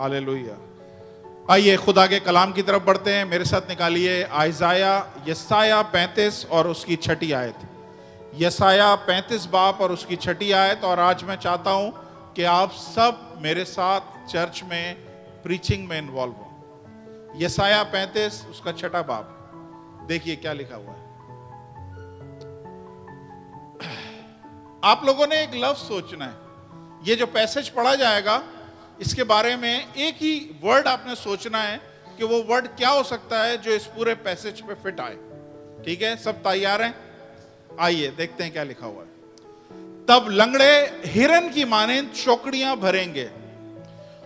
Hallelujah. आइए खुदा के कलाम की तरफ बढ़ते हैं। मेरे साथ निकालिए यसाया 35 और उसकी 6ठी आयत। यसाया 35 बाब और उसकी 6ठी आयत। और आज मैं चाहता हूं कि आप सब मेरे साथ चर्च में प्रीचिंग में इन्वॉल्व हो। यसाया 35 उसका 6ठा बाब, देखिए क्या लिखा हुआ है। आप लोगों ने एक लफ्ज सोचना है। ये जो पैसेज पढ़ा जाएगा इसके बारे में एक ही वर्ड आपने सोचना है कि वो वर्ड क्या हो सकता है जो इस पूरे पैसेज पे फिट आए। ठीक है, सब तैयार हैं? आइए देखते हैं क्या लिखा हुआ है। तब लंगड़े हिरन की मानेंद चौकड़ियां भरेंगे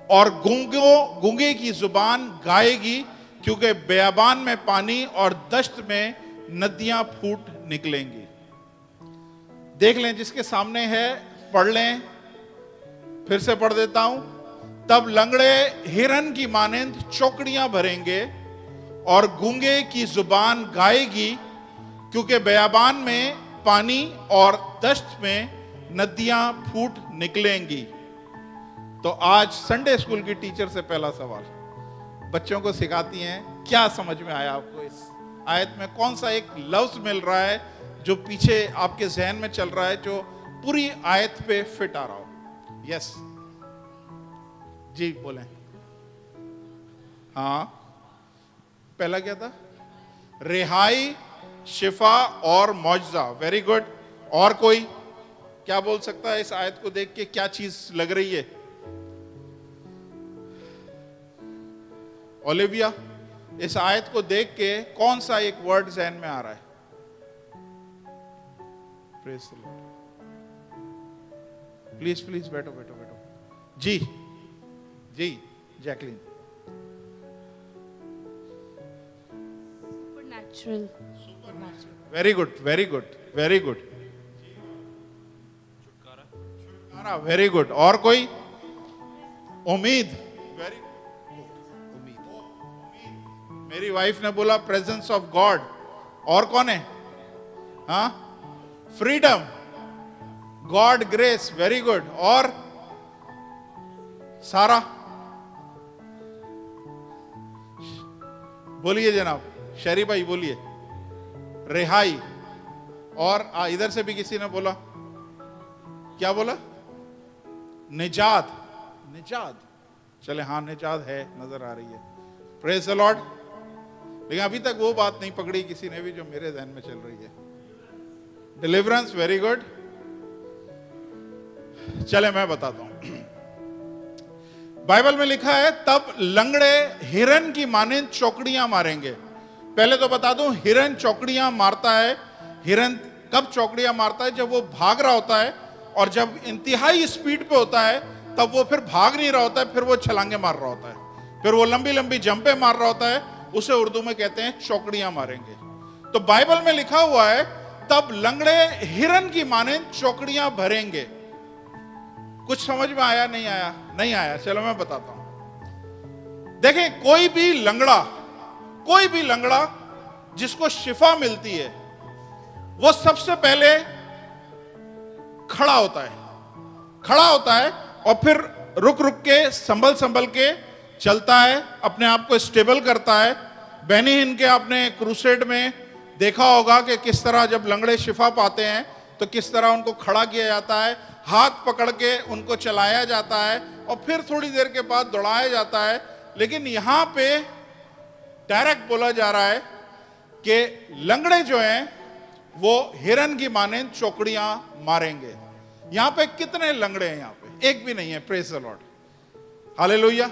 और गूंगे की जुबान गाएगी, क्योंकि बेयाबान में पानी और दश्त में नदियां फूट निकलेंगी। देख लें, जिसके सामने है पढ़ लें, फिर से पढ़ देता हूं। तब लंगड़े हिरन की मानेंद चौकड़ियां भरेंगे और गूंगे की जुबान गाएगी, क्योंकि बेयाबान में पानी और दश्त में नदियां फूट निकलेंगी। तो आज संडे स्कूल की टीचर से पहला सवाल, बच्चों को सिखाती हैं, क्या समझ में आया आपको? इस आयत में कौन सा एक लफ्ज मिल रहा है जो पीछे आपके जहन में चल रहा है, जो पूरी आयत पे फिट आ रहा हो? यस जी बोलें। हाँ, पहला क्या था? रिहाई, शिफा और मौजजा। Very good. और कोई क्या बोल सकता है? इस आयत को देख के क्या चीज लग रही है? ओलिविया, इस आयत को देख के कौन सा एक वर्ड जहन में आ रहा है? Praise the lord. Please please बैठो बैठो बैठो। जी जी Jacqueline. Supernatural. Very good very good very good. छुटकारा, वेरी गुड। और कोई? उम्मीद। वेरी गुड, उम्मीद। मेरी वाइफ ने बोला प्रेजेंस ऑफ गॉड। और कौन है? हाँ, freedom, God grace. Very good. और सारा बोलिए जनाब, शरी भाई बोलिए। रिहाई। और इधर से भी किसी ने बोला, क्या बोला? निजात। निजात, चले हाँ निजात है, नजर आ रही है। Praise the Lord. लेकिन अभी तक वो बात नहीं पकड़ी किसी ने भी जो मेरे ध्यान में चल रही है। डिलीवरेंस। Very good. चले मैं बताता हूं। बाइबल में लिखा है, तब लंगड़े हिरन की मानेंद चौकड़ियां मारेंगे। पहले तो बता दूं, हिरन चौकड़ियां मारता है। हिरन कब चौकड़ियां मारता है? जब वो भाग रहा होता है, और जब इंतहाई स्पीड पे होता है तब वो फिर भाग नहीं रहा होता है, फिर वो छलांगे मार रहा होता है, फिर वो लंबी लंबी जंपे मार रहा होता है। उसे उर्दू में कहते हैं चौकड़ियां मारेंगे। तो बाइबल में लिखा हुआ है, तब लंगड़े हिरन की मानेंद चौकड़ियां भरेंगे। कुछ समझ में आया? नहीं आया? नहीं आया। चलो मैं बताता हूं। देखें, कोई भी लंगड़ा जिसको शिफा मिलती है, वो सबसे पहले खड़ा होता है और फिर रुक रुक के संभल के चलता है, अपने आप को स्टेबल करता है। बेनी हिन के आपने क्रूसेड में देखा होगा कि किस तरह जब लंगड़े शिफा पाते हैं तो किस तरह उनको खड़ा किया जाता है, हाथ पकड़ के उनको चलाया जाता है और फिर थोड़ी देर के बाद दौड़ाया जाता है। लेकिन यहां पे डायरेक्ट बोला जा रहा है कि लंगड़े जो हैं वो हिरन की मानेंद चौकड़ियां मारेंगे। यहां पे कितने लंगड़े हैं? यहां पे एक भी नहीं है। Praise the Lord, hallelujah.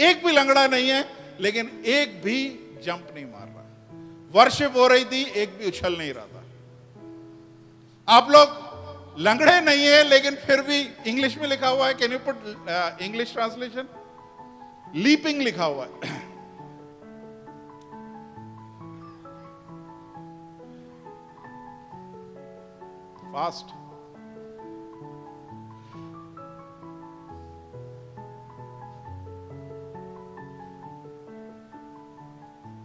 एक भी लंगड़ा नहीं है, लेकिन एक भी जंप नहीं मार रहा। वर्शिप हो रही थी, एक भी उछल नहीं रहा था। आप लोग लंगड़े नहीं है, लेकिन फिर भी इंग्लिश में लिखा हुआ है, can you put English translation? Leaping लिखा हुआ है। फास्ट।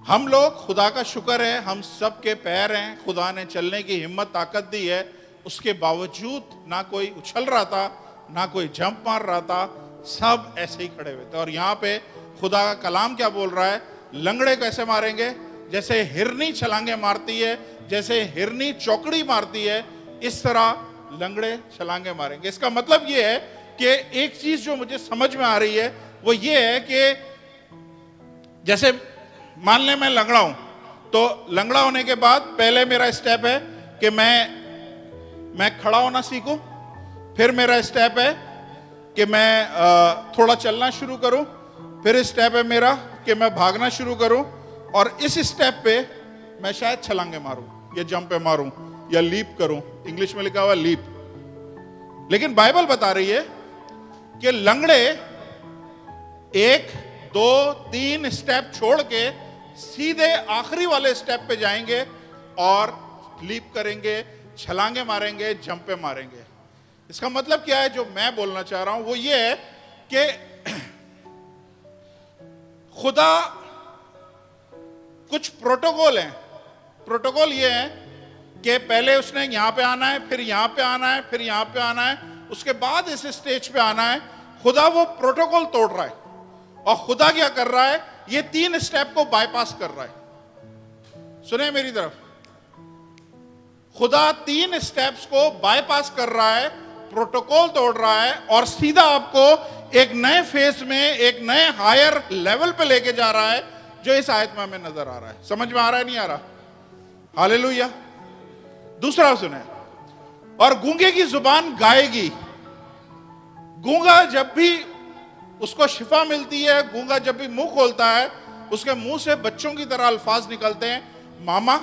हम लोग, खुदा का शुक्र है, हम सबके पैर हैं, खुदा ने चलने की हिम्मत ताकत दी है। उसके बावजूद ना कोई उछल रहा था, ना कोई जंप मार रहा था, सब ऐसे ही खड़े हुए थे। और यहां पे खुदा का कलाम क्या बोल रहा है, लंगड़े कैसे मारेंगे, जैसे हिरनी छलांगे मारती है, जैसे हिरनी चौकड़ी मारती है, इस तरह लंगड़े छलांगे मारेंगे। इसका मतलब यह है कि एक चीज जो मुझे समझ में आ रही है वो ये है कि जैसे मान ले मैं लंगड़ा हूं, तो लंगड़ा होने के बाद पहले मेरा स्टेप है कि मैं खड़ा होना सीखूं, फिर मेरा स्टेप है कि मैं थोड़ा चलना शुरू करूं, फिर स्टेप है मेरा कि मैं भागना शुरू करूं, और इस स्टेप पे मैं शायद छलांगे मारूं या जंप मारूं या लीप करूं। इंग्लिश में लिखा हुआ लीप। लेकिन बाइबल बता रही है कि लंगड़े 1, 2, 3 स्टेप छोड़ के सीधे आखिरी वाले स्टेप पे जाएंगे और लीप करेंगे, छलांगे मारेंगे, जंपे मारेंगे। इसका मतलब क्या है, जो मैं बोलना चाह रहा हूं वो ये है कि खुदा कुछ प्रोटोकॉल हैं। प्रोटोकॉल ये है कि पहले उसने यहां पे आना है, फिर यहां पे आना है, फिर यहां पे आना है, उसके बाद इस स्टेज पे आना है। खुदा वो प्रोटोकॉल तोड़ रहा है, और खुदा क्या कर रहा है, ये 3 स्टेप को बाईपास कर रहा है। सुने मेरी तरफ, खुदा 3 स्टेप्स को बाईपास कर रहा है, प्रोटोकॉल तोड़ रहा है, और सीधा आपको एक नए फेज में, एक नए हायर लेवल पे लेके जा रहा है, जो इस आयत में हमें नजर आ रहा है। समझ में आ रहा है, नहीं आ रहा? हालेलुया। दूसरा सुने, और गूंगे की जुबान गाएगी। गूंगा जब भी उसको शिफा मिलती है, गूंगा जब भी मुंह खोलता है, उसके मुंह से बच्चों की तरह अल्फाज निकलते हैं, मामा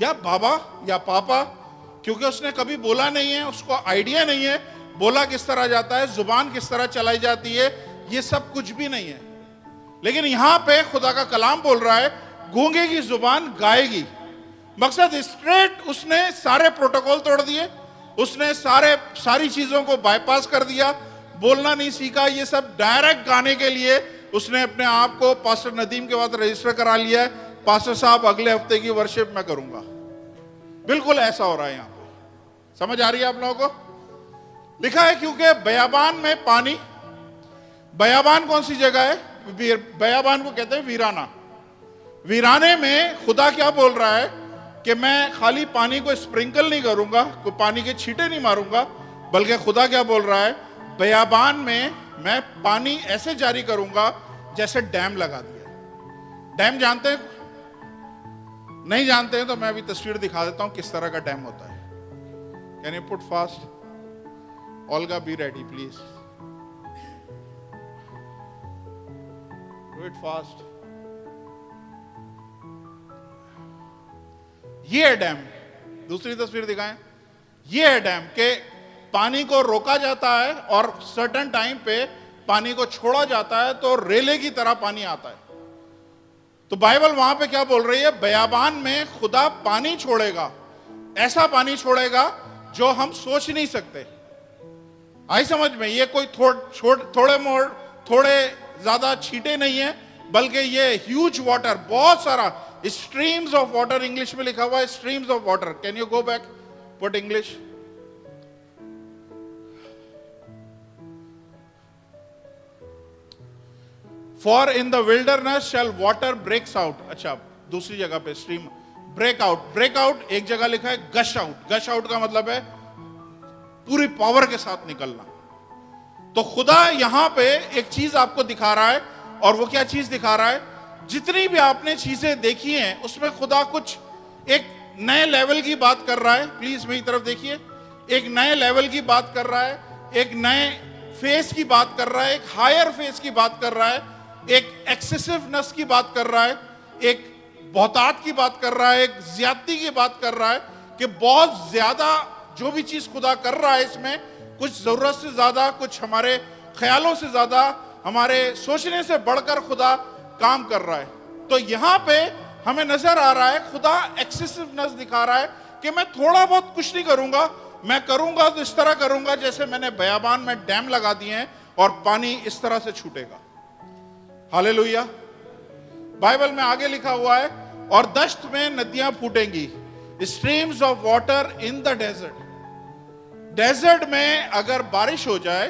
या बाबा या पापा, क्योंकि उसने कभी बोला नहीं है, उसको आइडिया नहीं है बोला किस तरह जाता है, जुबान किस तरह चलाई जाती है, ये सब कुछ भी नहीं है। लेकिन यहां पे खुदा का कलाम बोल रहा है, गूंगे की जुबान गाएगी। मकसद स्ट्रेट उसने सारे प्रोटोकॉल तोड़ दिए, उसने सारी चीजों को बाईपास कर दिया, बोलना नहीं सीखा, ये सब डायरेक्ट गाने के लिए उसने अपने आप को पास्टर नदीम के बाद रजिस्टर करा लिया है। पास्टर साहब अगले हफ्ते की वर्शिप मैं करूंगा। बिल्कुल ऐसा हो रहा है यहां पे। समझ आ रही है आप लोगों को? लिखा है क्योंकि बयाबान में पानी, बयाबान कौन सी जगह है? बयाबान को कहते हैं वीराना। वीराने में खुदा क्या बोल रहा है कि मैं खाली पानी को स्प्रिंकल नहीं करूंगा, कोई पानी के छींटे नहीं मारूंगा, बल्कि खुदा क्या बोल रहा है, बयाबान में मैं पानी ऐसे जारी करूंगा जैसे डैम लगा दिया। डैम जानते हैं? नहीं जानते हैं तो मैं भी तस्वीर दिखा देता हूं किस तरह का डैम होता है। Can you put fast? Olga be ready please, do it fast. ये है डैम। दूसरी तस्वीर दिखाएं। ये है डैम के पानी को रोका जाता है और सर्टेन टाइम पे पानी को छोड़ा जाता है तो रेले की तरह पानी आता है। तो बाइबल वहां पे क्या बोल रही है, बयाबान में खुदा पानी छोड़ेगा, ऐसा पानी छोड़ेगा जो हम सोच नहीं सकते। आई समझ में? ये कोई थोड़े ज्यादा छींटे नहीं है, बल्कि ये ह्यूज वाटर, बहुत सारा स्ट्रीम्स ऑफ वाटर, इंग्लिश में लिखा हुआ है streams of water. Can you go back, put English. For in the wilderness shall water breaks out. अच्छा, दूसरी जगह पे stream break out. Break out एक जगह लिखा है गश आउट। गश आउट का मतलब है पूरी पावर के साथ निकलना। तो खुदा यहां पे एक चीज आपको दिखा रहा है, और वो क्या चीज दिखा रहा है, जितनी भी आपने चीजें देखी हैं उसमें खुदा कुछ एक नए लेवल की बात कर रहा है। प्लीज मेरी तरफ देखिए। एक नए लेवल की बात कर रहा है, एक नए फेस की बात कर रहा है, एक हायर फेस की बात कर रहा है, एक एक्सेसिवनेस की बात कर रहा है, एक बहुतात की बात कर रहा है, एक ज्यादती की बात कर रहा है, कि बहुत ज्यादा जो भी चीज खुदा कर रहा है इसमें कुछ जरूरत से ज्यादा, कुछ हमारे ख्यालों से ज्यादा, हमारे सोचने से बढ़कर खुदा काम कर रहा है। तो यहां पे हमें नजर आ रहा है खुदा एक्सेसिवनेस दिखा रहा है कि मैं थोड़ा बहुत कुछ नहीं करूंगा, मैं करूंगा तो इस तरह करूंगा जैसे मैंने बयाबान में डैम लगा दिए हैं और पानी इस तरह से छूटेगा। हालेलुया। बाइबल में आगे लिखा हुआ है, और दश्त में नदियां फूटेंगी, streams of water in the desert. Desert में अगर बारिश हो जाए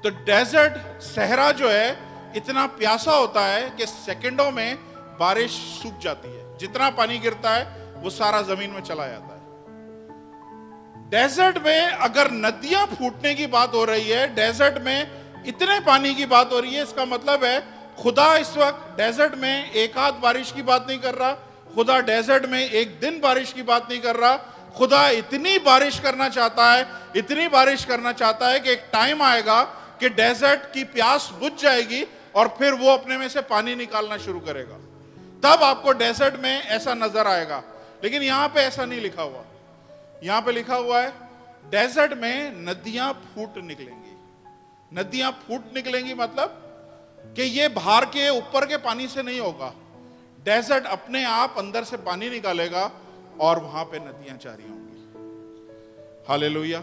तो डेजर्ट सहरा जो है इतना प्यासा होता है कि सेकंडों में बारिश सूख जाती है। जितना पानी गिरता है वो सारा जमीन में चला जाता है। डेजर्ट में अगर नदियां फूटने की बात हो रही है, डेजर्ट में इतने पानी की बात हो रही है, इसका मतलब है खुदा इस वक्त डेजर्ट में एक आध बारिश की बात नहीं कर रहा। खुदा डेजर्ट में एक दिन बारिश की बात नहीं कर रहा। खुदा इतनी बारिश करना चाहता है, इतनी बारिश करना चाहता है कि एक टाइम आएगा कि डेजर्ट की प्यास बुझ जाएगी और फिर वो अपने में से पानी निकालना शुरू करेगा। तब आपको डेजर्ट में ऐसा नजर आएगा। लेकिन यहां पे ऐसा नहीं लिखा हुआ। यहां पे लिखा हुआ है डेजर्ट में नदियां फूट निकलेंगी। नदियां फूट निकलेंगी मतलब कि ये बाहर के ऊपर के पानी से नहीं होगा। डेजर्ट अपने आप अंदर से पानी निकालेगा और वहां पे नदियां जारी होंगी। हालेलुया।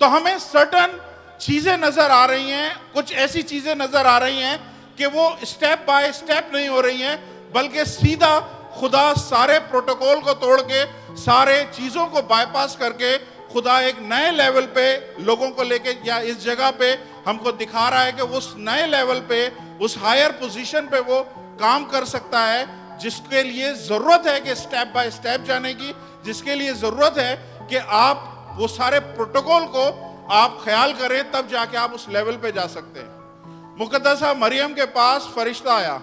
तो हमें सर्टन चीजें नजर आ रही हैं, कुछ ऐसी चीजें नजर आ रही हैं कि वो स्टेप बाय स्टेप नहीं हो रही हैं, बल्कि सीधा खुदा सारे प्रोटोकॉल को तोड़ के, सारे चीजों को बाईपास करके खुदा एक नए लेवल पे लोगों को लेके या इस जगह पे हमको दिखा रहा है कि उस नए लेवल पे, उस हायर पोजीशन पे वो काम कर सकता है, जिसके लिए जरूरत है कि स्टेप बाय स्टेप जाने की, जिसके लिए जरूरत है कि आप वो सारे प्रोटोकॉल को आप ख्याल करें, तब जाके आप उस लेवल पे जा सकते हैं। मुकद्दसा मरियम के पास फरिश्ता आया।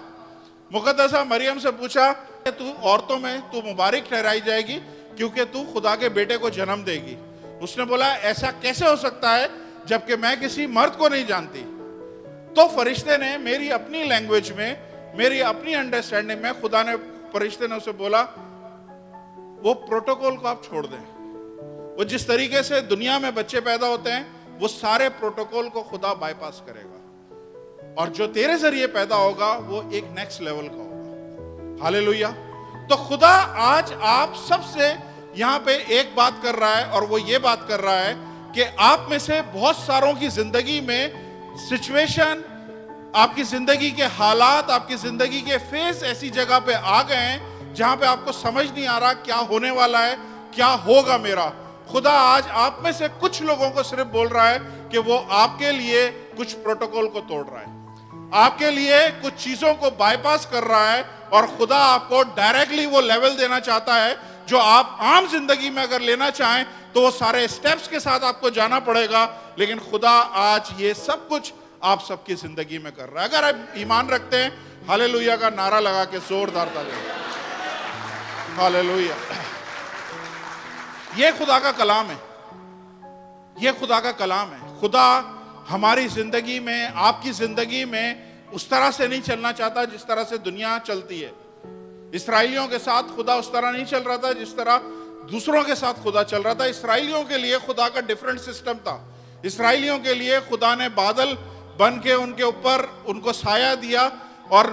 मुकद्दसा मरियम से पूछा कि तू औरतों में तू मुबारक ठहराई जाएगी क्योंकि तू खुदा के बेटे को जन्म देगी। उसने बोला ऐसा कैसे हो सकता है जबकि मैं किसी मर्द को नहीं जानती। तो फरिश्ते ने मेरी अपनी लैंग्वेज में, मेरी अपनी अंडरस्टैंडिंग में, खुदा ने, फरिश्ते ने उसे बोला वो प्रोटोकॉल को आप छोड़ दें। वो जिस तरीके से दुनिया में बच्चे पैदा होते हैं वो सारे प्रोटोकॉल को खुदा बाईपास करेगा और जो तेरे जरिए पैदा होगा वो एक नेक्स्ट लेवल का होगा। हालेलुया। तो खुदा आज आप सबसे यहां पे एक बात कर रहा है और वो ये बात कर रहा है कि आप में से बहुत सारों की जिंदगी में सिचुएशन, आपकी जिंदगी के हालात, आपकी जिंदगी के फेज ऐसी जगह पे आ गए हैं जहां पे आपको समझ नहीं आ रहा क्या होने वाला है, क्या होगा मेरा। खुदा आज आप में से कुछ लोगों को सिर्फ बोल रहा है कि वो आपके लिए कुछ प्रोटोकॉल को तोड़ रहा है, आपके लिए कुछ चीजों को बाईपास कर रहा है और खुदा आपको डायरेक्टली वो लेवल देना चाहता है जो आप आम जिंदगी में अगर लेना चाहें तो वो सारे स्टेप्स के साथ आपको जाना पड़ेगा। लेकिन खुदा आज ये सब कुछ आप सबकी जिंदगी में कर रहा है। अगर आप ईमान रखते हैं हालेलुया का नारा लगा के जोरदार ताली। हालेलुया। ये खुदा का कलाम है, ये खुदा का कलाम है। खुदा हमारी जिंदगी में, आपकी जिंदगी में उस तरह से नहीं चलना चाहता जिस तरह से दुनिया चलती है। इस्राएलियों के साथ खुदा उस तरह नहीं चल रहा था जिस तरह दूसरों के साथ खुदा चल रहा था। इस्राएलियों के लिए खुदा का डिफरेंट सिस्टम था। इस्राएलियों के लिए खुदा ने बादल बन के उनके ऊपर उनको साया दिया और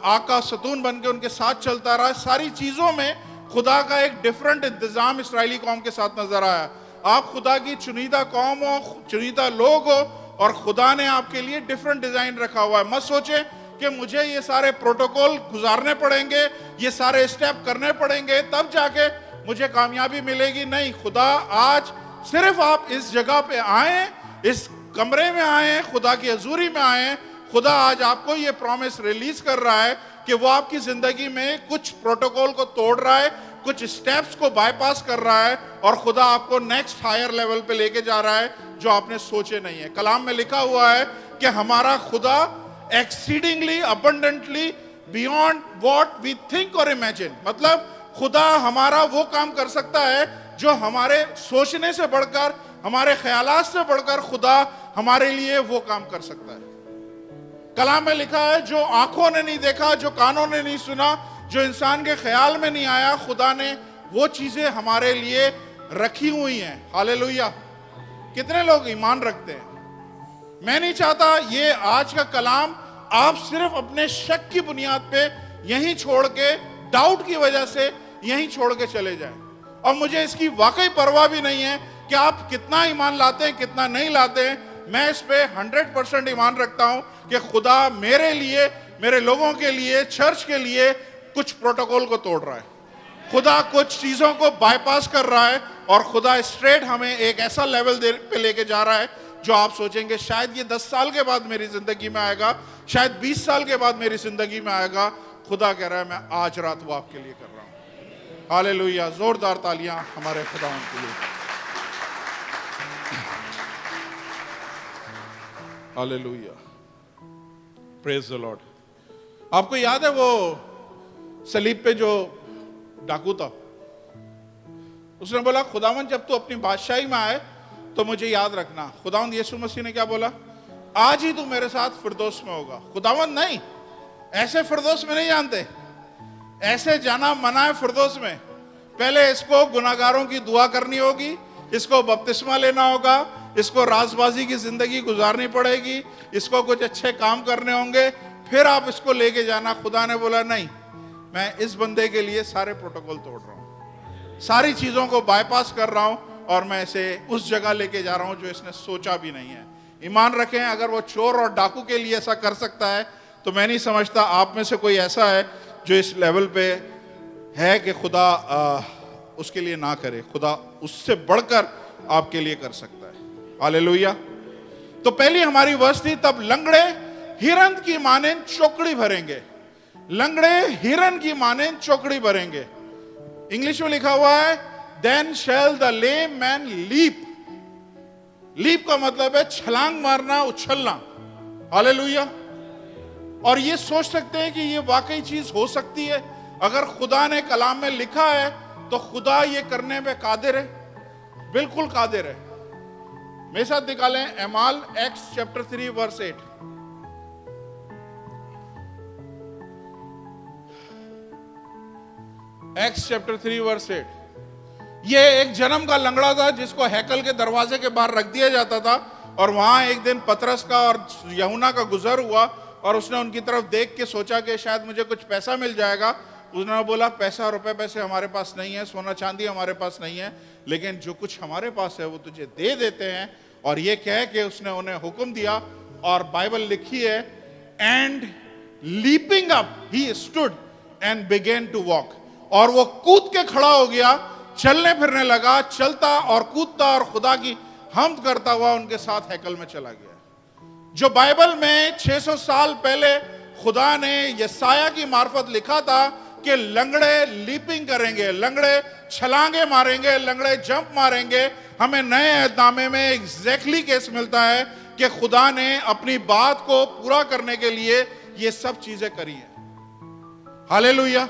आग का सतून बन के उनके साथ चलता रहा। सारी चीजों में खुदा का एक डिफरेंट इंतजाम इस्राएली कौम के साथ नजर आया। आप खुदा की चुनिंदा कौम हो, चुनिंदा लोग हो और खुदा ने आपके लिए डिफरेंट डिजाइन रखा हुआ है। मत सोचे कि मुझे ये सारे प्रोटोकॉल गुजारने पड़ेंगे, ये सारे स्टेप करने पड़ेंगे तब जाके मुझे कामयाबी मिलेगी। नहीं, खुदा आज सिर्फ आप इस जगह पे आए, इस कमरे में आए, खुदा की हजूरी में आए। खुदा आज आपको ये प्रॉमिस रिलीज कर रहा है कि वो आपकी जिंदगी में कुछ प्रोटोकॉल को तोड़ रहा है, कुछ स्टेप्स को बाईपास कर रहा है और खुदा आपको नेक्स्ट हायर लेवल पे लेके जा रहा है जो आपने सोचे नहीं है। कलाम में लिखा हुआ है कि हमारा खुदा exceedingly abundantly beyond what we think और इमेजिन, मतलब खुदा हमारा वो काम कर सकता है जो हमारे सोचने से बढ़कर, हमारे ख्यालात से बढ़कर खुदा हमारे लिए वो काम कर सकता है। कलाम में लिखा है जो आंखों ने नहीं देखा, जो कानों ने नहीं सुना, जो इंसान के ख्याल में नहीं आया, खुदा ने वो चीजें हमारे लिए रखी हुई हैं। हालेलुया। कितने लोग ईमान रखते हैं? मैं नहीं चाहता ये आज का कलाम आप सिर्फ अपने शक की बुनियाद पे यहीं छोड़ के, डाउट की वजह से यहीं छोड़ के चले जाएं। और मुझे इसकी वाकई परवाह भी नहीं है कि आप कितना ईमान लाते हैं, कितना नहीं लाते हैं। मैं इस पे 100% ईमान रखता हूं कि खुदा मेरे लिए, मेरे लोगों के लिए, चर्च के लिए कुछ प्रोटोकॉल को तोड़ रहा है। खुदा कुछ चीजों को बाईपास कर रहा है और खुदा स्ट्रेट हमें एक ऐसा लेवल पे लेके जा रहा है जो आप सोचेंगे शायद ये 10 साल के बाद मेरी जिंदगी में आएगा, शायद 20 साल के बाद मेरी जिंदगी में आएगा, खुदा कह रहा है मैं आज रात वो आपके लिए कर रहा हूं। हालेलुया, जोरदार तालियां हमारे खुदावंद के लिए। Hallelujah, praise the Lord. आपको याद है वो सलीब पे जो डाकू था, उसने बोला खुदावंद जब तू अपनी बादशाही में आए तो मुझे याद रखना। खुदावंद यीशु मसीह ने क्या बोला? आज ही तू मेरे साथ फिरदौस में होगा। खुदावंद नहीं, ऐसे फिरदौस में नहीं जानते, ऐसे जाना मना है फिरदौस में। पहले इसको गुनाहगारों की दुआ करनी होगी, इसको बपतिस्मा लेना होगा, इसको राजबाजी की जिंदगी गुजारनी पड़ेगी, इसको कुछ अच्छे काम करने होंगे, फिर आप इसको लेके जाना। खुदा ने बोला नहीं, मैं इस बंदे के लिए सारे प्रोटोकॉल तोड़ रहा हूं, सारी चीजों को बाईपास कर रहा हूं और मैं इसे उस जगह लेके जा रहा हूं जो इसने सोचा भी नहीं है। ईमान रखें, अगर वो चोर और डाकू के लिए ऐसा कर सकता है तो मैं नहीं समझता आप में से कोई ऐसा है जो इस लेवल पे है कि खुदा उसके लिए ना करे। खुदा उससे बढ़कर आपके लिए कर सकता है। हालेलुया। तो पहली हमारी वर्स थी, तब लंगड़े हिरन की मानें चौकड़ी भरेंगे। लंगड़े हिरन की मानें चौकड़ी भरेंगे। इंग्लिश में लिखा हुआ है then shall the lame man leap. Leap का मतलब है छलांग मारना, उछलना। हालेलुया। और ये सोच सकते हैं कि ये वाकई चीज हो सकती है। अगर खुदा ने कलाम में लिखा है तो खुदा ये करने में कादिर है, बिल्कुल कादिर है। मेरे साथ निकालें एमाल ex chapter 3 verse 8। Ex chapter 3 verse 8। ये एक जन्म का लंगड़ा था जिसको हैकल के दरवाजे के बाहर रख दिया जाता था, और वहां एक दिन पतरस का और यूहन्ना का गुजर हुआ और उसने उनकी तरफ देख के सोचा कि शायद मुझे कुछ पैसा मिल जाएगा। उसने बोला पैसा रुपए पैसे हमारे पास नहीं है, सोना चांदी हमारे पास नहीं है, लेकिन जो कुछ हमारे पास है वो तुझे दे देते हैं। और ये कह के उसने उन्हें हुक्म दिया, और बाइबल लिखी है and leaping up he stood and began to walk. और वो कूद के खड़ा हो गया, चलने फिरने लगा, चलता और कूदता और खुदा की हम्द करता हुआ उनके साथ हैकल में चला गया। जो बाइबल में 600 साल पहले खुदा ने यसाया की मार्फत लिखा था कि लंगड़े लीपिंग करेंगे, लंगड़े छलांगे मारेंगे, लंगड़े जंप मारेंगे, हमें नए अहदनामे में एग्जैक्टली केस मिलता है कि खुदा ने अपनी बात को पूरा करने के लिए ये सब चीजें करी हैं। हालेलुया।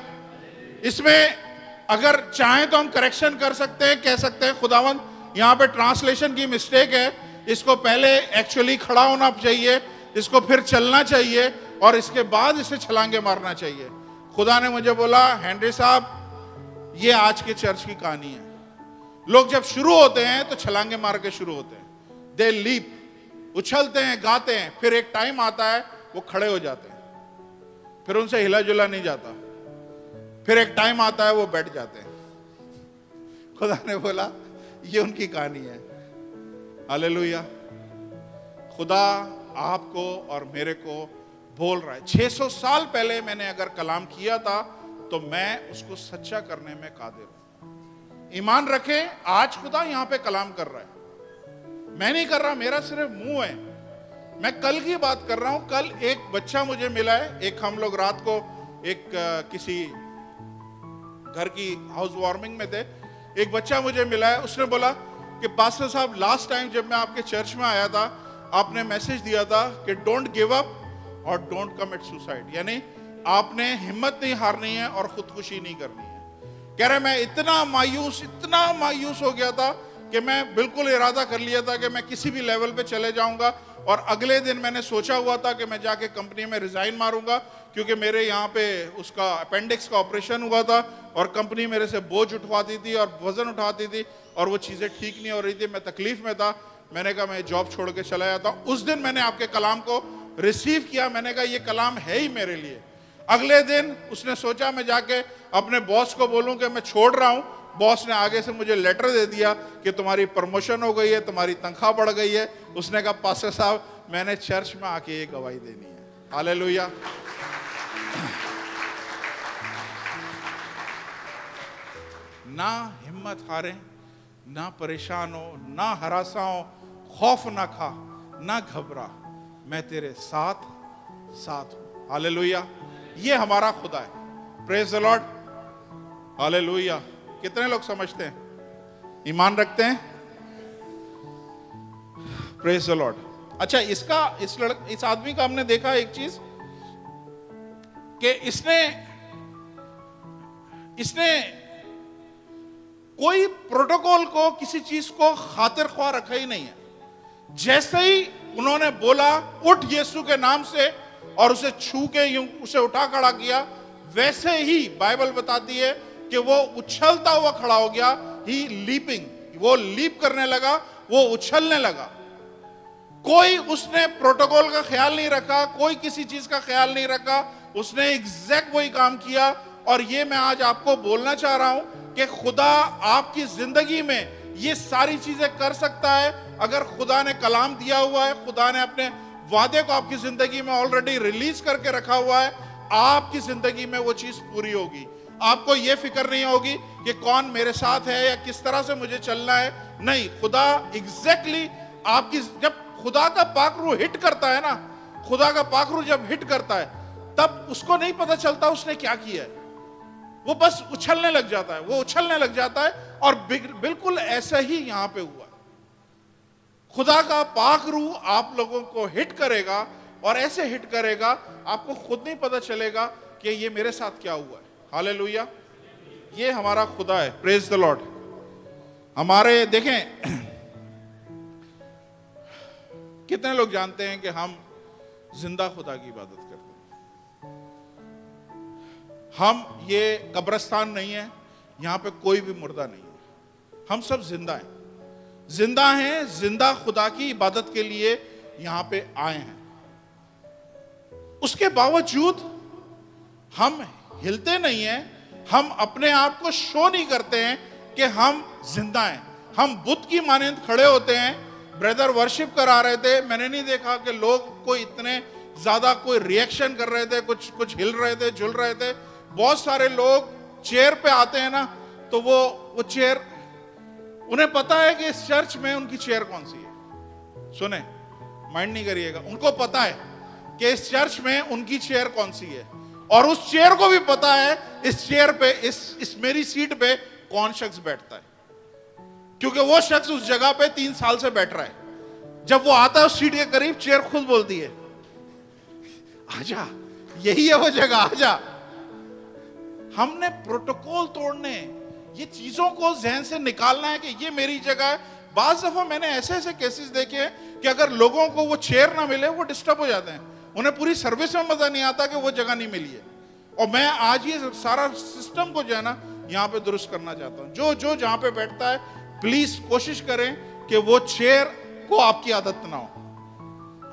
इसमें अगर चाहें तो हम करेक्शन कर सकते हैं, कह सकते हैं खुदावंद यहां पे ट्रांसलेशन की मिस्टेक है, इसको पहले एक्चुअली खड़ा होना चाहिए, इसको फिर चलना चाहिए और इसके बाद इसे छलांगे मारना चाहिए। खुदा ने मुझे बोला हेनरी साहब ये आज के चर्च की कहानी है। लोग जब शुरू होते हैं तो छलांगे मार के शुरू होते हैं, दे लीप, उछलते हैं, गाते हैं, फिर एक टाइम आता है वो खड़े हो जाते हैं, फिर उनसे हिला जुला नहीं जाता, फिर एक टाइम आता है वो बैठ जाते हैं। खुदा ने बोला ये उनकी कहानी है। हालेलुया। खुदा आपको और मेरे को बोल रहा है। 600 साल पहले मैंने अगर कलाम किया था तो मैं उसको सच्चा करने में कादिर हूं। ईमान रखें, आज खुदा यहां पे कलाम कर रहा है, मैं नहीं कर रहा, मेरा सिर्फ मुंह है। मैं कल की बात कर रहा हूं। कल एक बच्चा मुझे मिला है, एक हम लोग रात को एक किसी घर की हाउस वार्मिंग में थे, एक बच्चा मुझे मिला है, उसने बोला कि पास्टर साहब लास्ट टाइम जब मैं आपके चर्च में आया था आपने मैसेज दिया था कि डोंट गिव अप और डोंट कमिट सुसाइड, यानी आपने हिम्मत नहीं हारनी है और खुदकुशी नहीं करनी है। कह रहे मैं इतना मायूस हो गया था कि मैं बिल्कुल इरादा कर लिया था कि मैं किसी भी लेवल पे चले जाऊंगा, और अगले दिन मैंने सोचा हुआ था कि मैं जाके कंपनी में रिजाइन मारूंगा, क्योंकि मेरे यहाँ पे उसका अपेंडिक्स का ऑपरेशन हुआ था और कंपनी मेरे से बोझ उठवाती थी और वजन उठाती थी और वो चीज़ें ठीक नहीं हो रही थी, मैं तकलीफ में था। मैंने कहा मैं जॉब छोड़ के चला जाता हूँ। उस दिन मैंने आपके कलाम को रिसीव किया, मैंने कहा ये कलाम है ही मेरे लिए। अगले दिन उसने सोचा मैं जाके अपने बॉस को बोलूँ कि मैं छोड़ रहा हूँ। बॉस ने आगे से मुझे लेटर दे दिया कि तुम्हारी प्रमोशन हो गई है, तुम्हारी तनख्वाह बढ़ गई है। उसने कहा पास्टर साहब मैंने चर्च में आके ये गवाही देनी है। हालेलुया। ना हिम्मत हारे, ना परेशान हो, ना हरासा हो, खौफ ना खा, ना घबरा, मैं तेरे साथ साथ हूं। हालेलुया, ये हमारा खुदा है। Praise the Lord, hallelujah. कितने लोग समझते हैं, ईमान रखते हैं? Praise the Lord. अच्छा, इस आदमी का हमने देखा एक चीज कि इसने कोई प्रोटोकॉल को, किसी चीज को खातिर ख्वाह रखा ही नहीं है। जैसे ही उन्होंने बोला उठ यीशु के नाम से, और उसे छू के यूं उसे उठा खड़ा किया, वैसे ही बाइबल बताती है कि वो उछलता हुआ खड़ा हो गया। ही लीपिंग, वो लीप करने लगा, वो उछलने लगा। कोई उसने प्रोटोकॉल का ख्याल नहीं रखा, कोई किसी चीज का ख्याल नहीं रखा, उसने एग्जैक्ट वही काम किया। और ये मैं आज आपको बोलना चाह रहा हूं कि खुदा आपकी जिंदगी में ये सारी चीजें कर सकता है। अगर खुदा ने कलाम दिया हुआ है, खुदा ने अपने वादे को आपकी जिंदगी में ऑलरेडी रिलीज करके रखा हुआ है, आपकी जिंदगी में वो चीज पूरी होगी। आपको ये फिक्र नहीं होगी कि कौन मेरे साथ है या किस तरह से मुझे चलना है। नहीं, खुदा एग्जैक्टली आपकी, जब खुदा का पाखरू हिट करता है ना, खुदा का पाखरू जब हिट करता है, तब उसको नहीं पता चलता उसने क्या किया है, वो बस उछलने लग जाता है, वो उछलने लग जाता है। और बिल्कुल ऐसा ही यहां पे हुआ। खुदा का पाखरू आप लोगों को हिट करेगा, और ऐसे हिट करेगा आपको खुद नहीं पता चलेगा कि ये मेरे साथ क्या हुआ है। हालेलुया, ये हमारा खुदा है। Praise the Lord. हमारे देखें, कितने लोग जानते हैं कि हम जिंदा खुदा की इबादत करते हैं। हम, ये कब्रिस्तान नहीं है, यहां पे कोई भी मुर्दा नहीं है, हम सब जिंदा हैं, जिंदा हैं, जिंदा खुदा की इबादत के लिए यहां पे आए हैं। उसके बावजूद हम हिलते नहीं हैं, हम अपने आप को शो नहीं करते हैं कि हम जिंदा हैं। हम बुत की मानंद खड़े होते हैं। ब्रदर वर्शिप करा रहे थे, मैंने नहीं देखा कि लोग कोई इतने ज्यादा कोई रिएक्शन कर रहे थे, कुछ हिल रहे थे, झुल रहे थे। बहुत सारे लोग चेयर पे आते हैं ना, तो वो चेयर, उन्हें पता है कि इस चर्च में उनकी चेयर कौन सी है। सुने, माइंड नहीं करिएगा, उनको पता है कि इस चर्च में उनकी चेयर कौन सी है, और उस चेयर को भी पता है इस चेयर पे, इस मेरी सीट पे कौन शख्स बैठता है, क्योंकि वो शख्स उस जगह पे 3 साल से बैठ रहा है। जब वो आता है उस सीट के करीब, चेयर खुद बोलती है, आजा, यही है वो जगह, आजा। हमने प्रोटोकॉल तोड़ने, ये चीजों को जहन से निकालना है कि ये मेरी जगह है। बाज दफा मैंने ऐसे केसेस देखे हैं कि अगर लोगों को वो चेयर ना मिले, वो डिस्टर्ब हो जाते हैं, उन्हें पूरी सर्विस में मजा नहीं आता कि वो जगह नहीं मिली है। और मैं आज ये सारा सिस्टम को जो है ना, यहाँ पे दुरुस्त करना चाहता हूँ। जो जहां पे बैठता है, प्लीज कोशिश करें कि वो चेयर को आपकी आदत ना हो,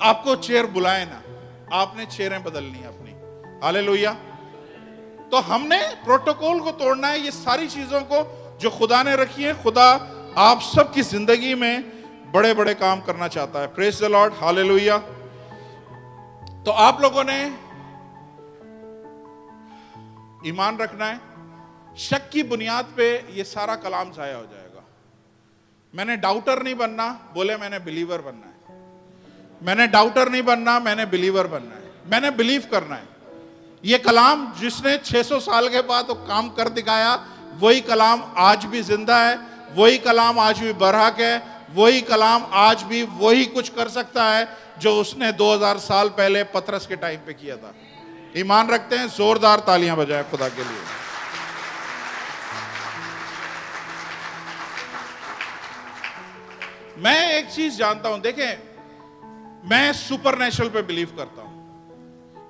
आपको चेयर बुलाए ना, आपने चेयरें बदलनी है अपनी। हालेलुया। तो हमने प्रोटोकॉल को तोड़ना है, ये सारी चीजों को जो खुदा ने रखी है। खुदा आप सबकी जिंदगी में बड़े बड़े काम करना चाहता है। Praise the Lord, hallelujah. तो आप लोगों ने ईमान रखना है। शक की बुनियाद पे ये सारा कलाम जाया हो जाएगा। मैंने डाउटर नहीं बनना, बोले मैंने बिलीवर बनना है। मैंने डाउटर नहीं बनना, मैंने बिलीवर बनना है। मैंने बिलीव करना है। ये कलाम जिसने 600 साल के बाद वो काम कर दिखाया, वही कलाम आज भी जिंदा है, वही कलाम आज भी बरहक है, वही कलाम आज भी वही कुछ कर सकता है जो उसने 2000 साल पहले पतरस के टाइम पे किया था। ईमान रखते हैं? जोरदार तालियां बजाएं खुदा के लिए। मैं एक चीज जानता हूं, देखें, मैं सुपरनेचुरल पे बिलीव करता हूं।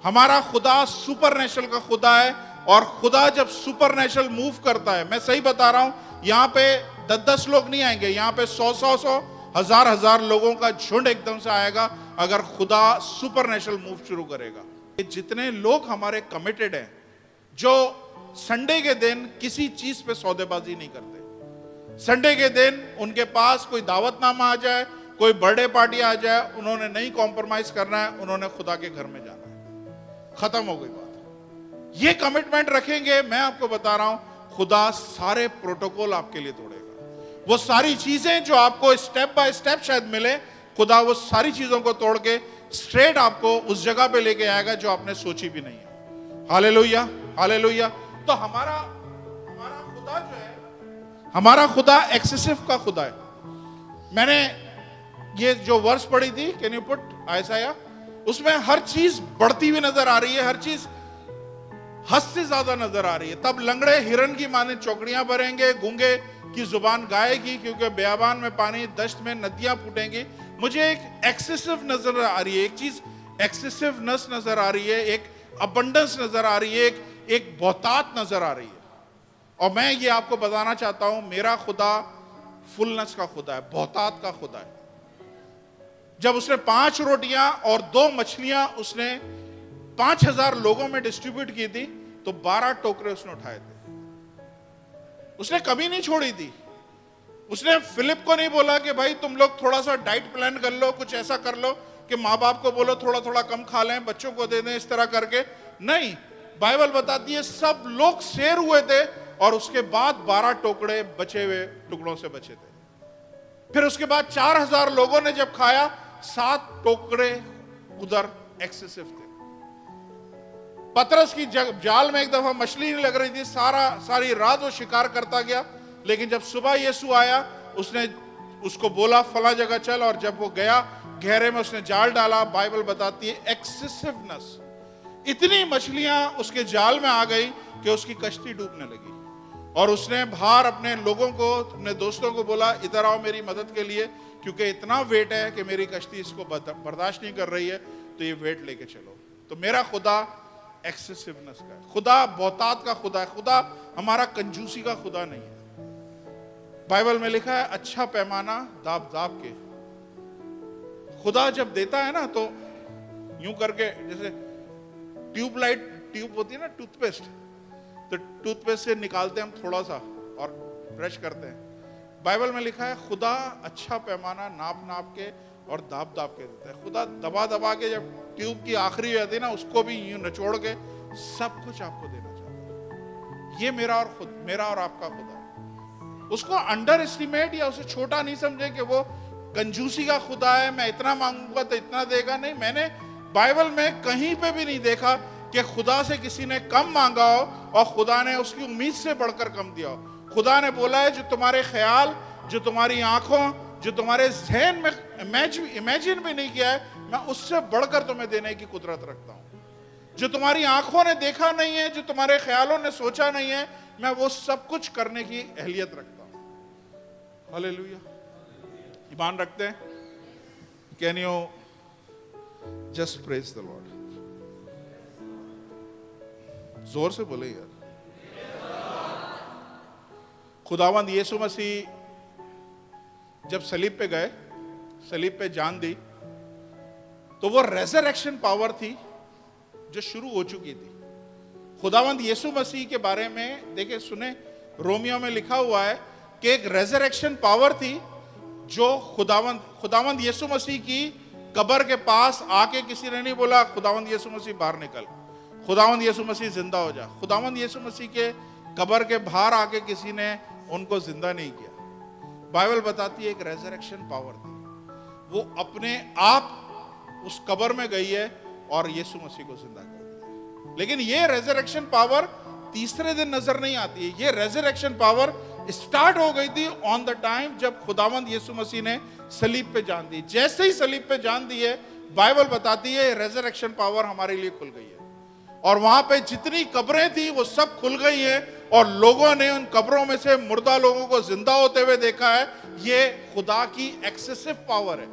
हमारा खुदा सुपरनेचुरल का खुदा है, और खुदा जब सुपरनेचुरल मूव करता है, मैं सही बता रहा हूं, यहां पे 10-10 लोग नहीं आएंगे, यहां पे 100-100 1000-1000 लोगों का झुंड एकदम से आएगा अगर खुदा सुपरनेचुरल मूव शुरू करेगा। जितने लोग हमारे कमिटेड हैं, जो संडे के दिन किसी चीज पे सौदेबाजी नहीं करते, संडे के दिन उनके पास कोई दावतनामा आ जाए, कोई बर्थडे पार्टी आ जाए, उन्होंने नहीं कॉम्प्रोमाइज करना है, उन्होंने खुदा के घर में जाना है। खत्म हो गई बात। ये कमिटमेंट रखेंगे, मैं आपको बता रहा हूं, खुदा सारे प्रोटोकॉल आपके लिए तोड़ेगा। वो सारी चीजें जो आपको स्टेप बाय स्टेप शायद मिले, खुदा वो सारी चीजों को तोड़ के स्ट्रेट आपको उस जगह पे लेके आएगा जो आपने सोची भी नहीं है। Hallelujah, hallelujah. तो हमारा खुदा जो है, हमारा खुदा एक्सेसिव का खुदा है। मैंने ये जो वर्स पढ़ी थी, कैन यू पुट आयसाया, उसमें हर चीज बढ़ती हुई नजर आ रही है, हर चीज हद से ज्यादा नजर आ रही है। तब लंगड़े हिरन की माने चौकड़ियां भरेंगे, गूंगे की जुबान गाएगी, क्योंकि बेयाबान में पानी, दश्त में नदियां फूटेंगी। मुझे एक एक्सेसिव नजर आ रही है, एक चीज एक्सेसिवनेस नजर आ रही है, एक अबंडेंस नजर आ रही है, एक बहुतात नजर आ रही है। और मैं ये आपको बताना चाहता हूं, मेरा खुदा फुलनेस का खुदा है, बहुतात का खुदा है। जब उसने 5 रोटियां और 2 मछलियां उसने 5000 लोगों में डिस्ट्रीब्यूट की थी, तो 12 टोकरे उसने उठाए थे। उसने कमी नहीं छोड़ी थी। उसने फिलिप को नहीं बोला कि भाई तुम लोग थोड़ा सा डाइट प्लान कर लो, कुछ ऐसा कर लो कि माँ बाप को बोलो थोड़ा थोड़ा कम खा लें, बच्चों को दे दें, इस तरह करके नहीं। बाइबल बताती है सब लोग शेर हुए थे और उसके बाद 12 टोकरे बचे हुए टुकड़ों से बचे थे। फिर उसके बाद 4000 लोगों ने जब खाया, 7 टोकरे उधर एक्सेसिव थे। पतरस की जाल में एक दफा मछली नहीं लग रही थी, सारी रात वो शिकार करता गया, लेकिन जब सुबह यीशु आया, उसने उसको बोला फला जगह चल, और जब वो गया गहरे में उसने जाल डाला। बाइबल बताती है एक्सेसिवनेस, इतनी मछलियां उसके जाल में आ गई कि उसकी कश्ती डूबने लगी। और उसने बाहर अपने लोगों को, अपने दोस्तों को बोला इधर आओ मेरी मदद के लिए, क्योंकि इतना वेट है कि मेरी कश्ती इसको बर्दाश्त नहीं कर रही है, तो ये वेट लेके चलो। तो मेरा खुदा एक्सेसिवनेस का है, खुदा बहुतात का खुदा है। खुदा हमारा कंजूसी का खुदा नहीं है। बाइबल में लिखा है अच्छा पैमाना दाब दाब के। खुदा जब देता है ना, तो यूं करके, जैसे ट्यूब होती है ना टूथपेस्ट, तो टूथपेस्ट से निकालते हैं हम थोड़ा सा और ब्रश करते हैं। बाइबल में लिखा है खुदा अच्छा पैमाना नाप नाप के और दाब दाब के देता है। खुदा दबा दबा के, जब ट्यूब की आखिरी जाती है ना, उसको भी यूं निचोड़ के सब कुछ आपको देना चाहता है। ये मेरा और आपका खुदा है। उसको अंडर एस्टिमेट या उसे छोटा नहीं समझे कि वो कंजूसी का खुदा है, मैं इतना मांगूंगा तो इतना देगा। नहीं, मैंने बाइबल में कहीं पे भी नहीं देखा कि खुदा से किसी ने कम मांगा हो और खुदा ने उसकी उम्मीद से बढ़कर कम दिया हो। खुदा ने बोला है जो तुम्हारे ख्याल, जो तुम्हारी आंखों, जो तुम्हारे ज़हन में इमेजिन भी नहीं किया है, मैं उससे बढ़कर तुम्हें देने की कुदरत रखता हूं। जो तुम्हारी आंखों ने देखा नहीं है, जो तुम्हारे ख्यालों ने सोचा नहीं है, मैं वो सब कुछ करने की अहलियत रखता हूं। हालेलुया। ईमान रखते हैं? Can you just praise the Lord? जोर से बोले यार। खुदावंद यीशु मसीह जब सलीब पे गए, सलीब पे जान दी, तो वो रेजरेक्शन पावर थी जो शुरू हो चुकी थी। खुदावंद यीशु मसीह के बारे में देखे सुने, रोमियो में लिखा हुआ है कि एक रेजरेक्शन पावर थी जो खुदावंद यीशु मसीह की कब्र के पास आके किसी ने नहीं बोला खुदावंद यीशु मसीह बाहर निकल, खुदावंद यीशु मसीह जिंदा हो जा। खुदावंद यीशु मसीह के कब्र के बाहर आके किसी ने उनको जिंदा नहीं किया। बाइबल बताती है एक रेजरेक्शन पावर थी, वो अपने आप उस कब्र में गई है और यीशु मसीह को जिंदा कर दिया। लेकिन ये रेजरेक्शन पावर तीसरे दिन नजर नहीं आती है। ये रेजरेक्शन पावर स्टार्ट हो गई थी ऑन द टाइम जब खुदावंद यीशु मसीह ने सलीब पे जान दी। जैसे ही सलीब पे जान दी है, बाइबल बताती है रेजरेक्शन पावर हमारे लिए खुल गई है, और वहां पे जितनी कब्रें थी वो सब खुल गई हैं, और लोगों ने उन कब्रों में से मुर्दा लोगों को जिंदा होते हुए देखा है। ये खुदा की एक्सेसिव पावर है।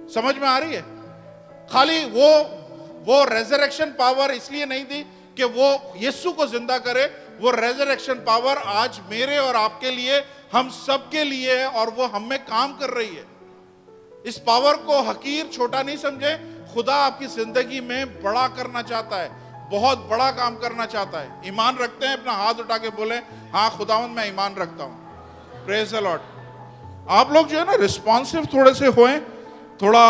समझ में आ रही है? खाली वो रेजरेक्शन पावर इसलिए नहीं थी कि वो यीशु को जिंदा करे, वो रेजरेक्शन पावर आज मेरे और आपके लिए, हम सब के लिए है, और वो हम में काम कर रही है। इस पावर को हकीर छोटा नहीं समझे। खुदा आपकी जिंदगी में बड़ा करना चाहता है, बहुत बड़ा काम करना चाहता है। ईमान रखते हैं? अपना हाथ उठा के बोले हाँ खुदावंद मैं ईमान रखता हूं। Praise the Lord. आप लोग जो है ना रिस्पॉन्सिव थोड़े से होएं, थोड़ा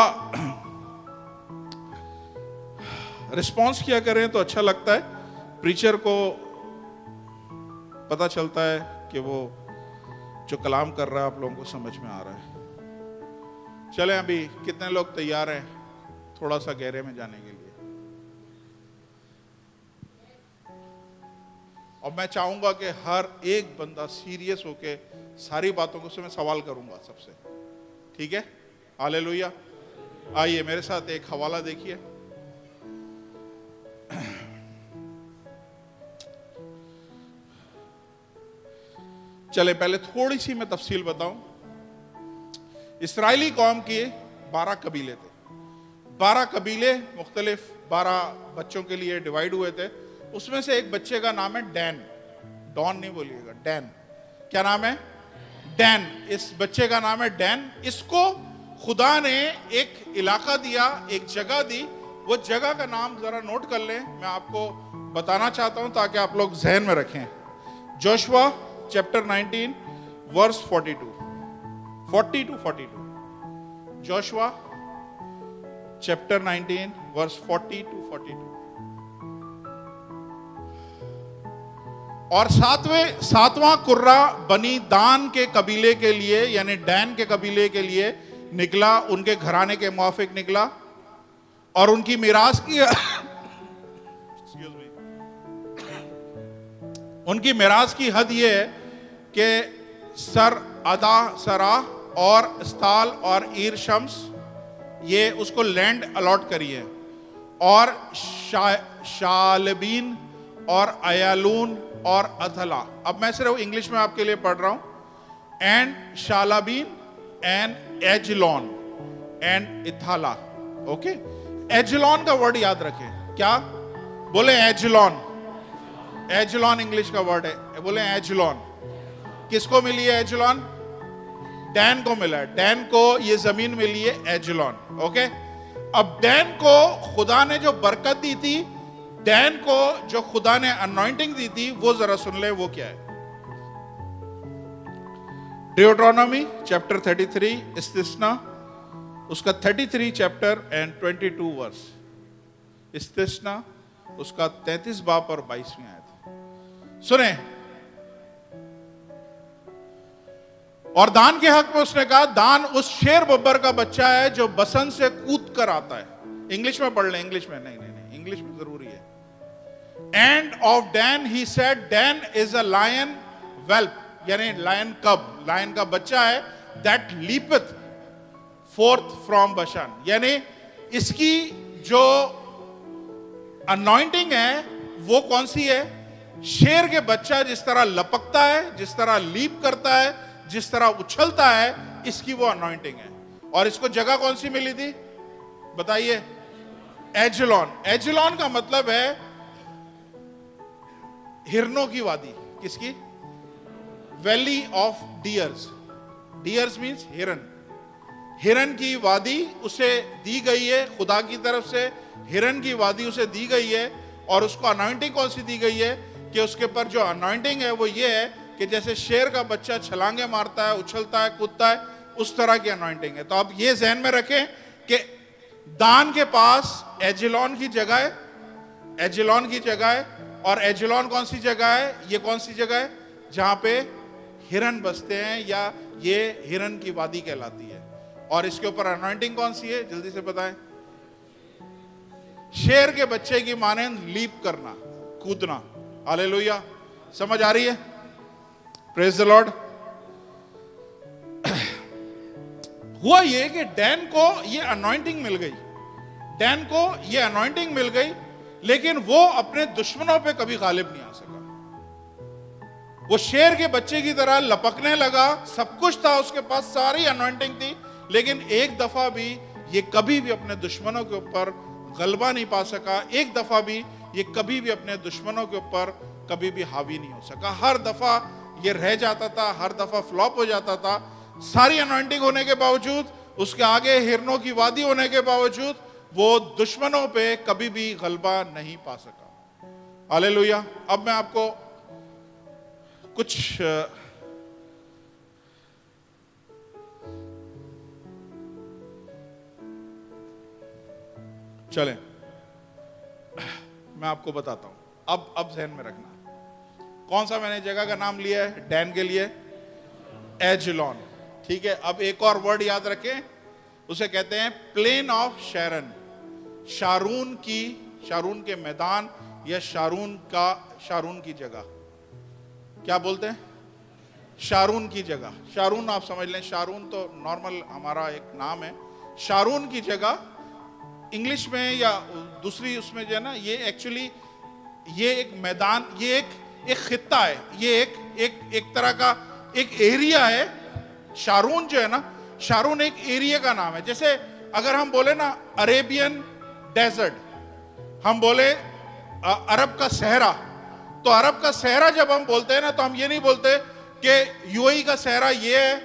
रिस्पॉन्स किया करें तो अच्छा लगता है। प्रीचर को पता चलता है कि वो जो कलाम कर रहा है आप लोगों को समझ में आ रहा है। चलें, अभी कितने लोग तैयार हैं थोड़ा सा गहरे में जाने के लिए? और मैं चाहूंगा कि हर एक बंदा सीरियस होके सारी बातों को मैं सवाल करूंगा सबसे, ठीक है? हालेलुया। आइए मेरे साथ एक हवाला देखिए। चले पहले थोड़ी सी मैं तफसील बताऊं। इस्राएली कौम के 12 कबीले थे। 12 कबीले मुख्तलिफ 12 बच्चों के लिए डिवाइड हुए थे। उसमें से एक बच्चे का नाम है डैन। डॉन नहीं बोलिएगा, डैन। क्या नाम है? डैन। इस बच्चे का नाम है डैन। इसको खुदा ने एक इलाका दिया, एक जगह दी। वो जगह का नाम जरा नोट कर लें, मैं आपको बताना चाहता हूं ताकि आप लोग जहन में रखें। Joshua chapter 19 verse 42 to 42। Joshua chapter 19 verse 40 to 42। और सातवां कुर्रा बनी दान के कबीले के लिए, यानी डैन के कबीले के लिए निकला, उनके घराने के मुआफिक निकला। और उनकी मिरास की उनकी मिरास की हद यह है कि सर अदा सरा और स्ताल और ईर शम्स, ये उसको लैंड अलॉट करी है। और शालबीन और अयालून और अथला। अब मैं सिर्फ इंग्लिश में आपके लिए पढ़ रहा हूं। And Shaalabbin and Aijalon and Ithlah. Okay, Aijalon का वर्ड याद रखें। क्या बोले? एजलॉन। एजलॉन इंग्लिश का वर्ड है, बोले एजलॉन। किसको मिली है एजलॉन? डैन को मिला है। डैन को ये जमीन मिली है एजलॉन। ओके, अब डैन को खुदा ने जो बरकत दी थी, डैन को जो खुदा ने अनॉइंटिंग दी थी, वो जरा सुन ले, वो क्या है? ड्यूटरोनॉमी चैप्टर 33 इस्तिस्ना, उसका 33 चैप्टर एंड 22 वर्स। इस्तिस्ना उसका 33 बाप और 22वीं आयत। सुने। और दान के हक में उसने कहा, दान उस शेर बब्बर का बच्चा है जो बसंत से कूद कर आता है। इंग्लिश में पढ़ ले, इंग्लिश में नहीं, इंग्लिश में जरूरी है। And of Dan he said, Dan is a lion whelp, यानी लायन कब, लायन का बच्चा है। That leapeth forth from Bashan, यानी इसकी जो अनॉइंटिंग है वो कौन सी है? शेर के बच्चा जिस तरह लपकता है, जिस तरह लीप करता है, जिस तरह उछलता है, इसकी वो अनॉइंटिंग है। और इसको जगह कौन सी मिली थी बताइए? एजलॉन। एजलॉन का मतलब है हिरनों की वादी। किसकी? Valley of dears. Dears means हिरन। हिरन की वादी उसे दी गई है खुदा की तरफ से। हिरन की वादी उसे दी गई है। और उसको अनॉइंटिंग कौन सी दी गई है? कि उसके ऊपर जो अनॉइंटिंग है वो ये है कि जैसे शेर का बच्चा छलांगे मारता है, उछलता है, कूदता है, उस तरह की अनॉइंटिंग है। तो आप ये ध्यान में रखें कि दान के पास एजलॉन की जगह है, एजलॉन की जगह है। और एजलॉन कौन सी जगह है? ये कौन सी जगह है? जहां पे हिरन बसते हैं, या ये हिरन की वादी कहलाती है। और इसके ऊपर अनॉइंटिंग कौन सी है? जल्दी से बताएं। शेर के बच्चे की मानेंद लीप करना, कूदना। हालेलुया। समझ आ रही है? Praise the Lord. हुआ ये कि डैन को ये अनॉइंटिंग मिल गई, डैन को ये अनॉइंटिंग मिल गई, लेकिन वो अपने दुश्मनों पे कभी गालिब नहीं आ सका। वो शेर के बच्चे की तरह लपकने लगा, सब कुछ था उसके पास, सारी अनॉइंटिंग थी, लेकिन एक दफा भी ये कभी भी अपने दुश्मनों के ऊपर गलबा नहीं पा सका। एक दफा भी ये कभी भी अपने दुश्मनों के ऊपर कभी भी हावी नहीं हो सका। हर दफा ये रह जाता था, हर दफा फ्लॉप हो जाता था। सारी अनॉइंटिंग होने के बावजूद, उसके आगे हिरनों की वादी होने के बावजूद, वो दुश्मनों पे कभी भी गलबा नहीं पा सका। हालेलुया। अब मैं आपको कुछ चलें, मैं आपको बताता हूं। अब ध्यान में रखना, कौन सा मैंने जगह का नाम लिया है डैन के लिए? एजलॉन। ठीक है, अब एक और वर्ड याद रखें, उसे कहते हैं प्लेन ऑफ शैरन, शारून के मैदान या शारून की जगह। क्या बोलते हैं? शारून की जगह। शारून आप समझ लें, शारून तो नॉर्मल हमारा एक नाम है। शारून की जगह इंग्लिश में या दूसरी उसमें जो है ना, ये एक्चुअली ये एक मैदान, ये एक खित्ता है, ये एक तरह का एक एरिया है। शारून जो है ना, शारून एक एरिया का नाम है। जैसे अगर हम बोले ना अरेबियन डेजर्ट, हम बोले अरब का सहरा, तो अरब का सहरा जब हम बोलते हैं ना, तो हम ये नहीं बोलते कि यूएई का सहरा ये है,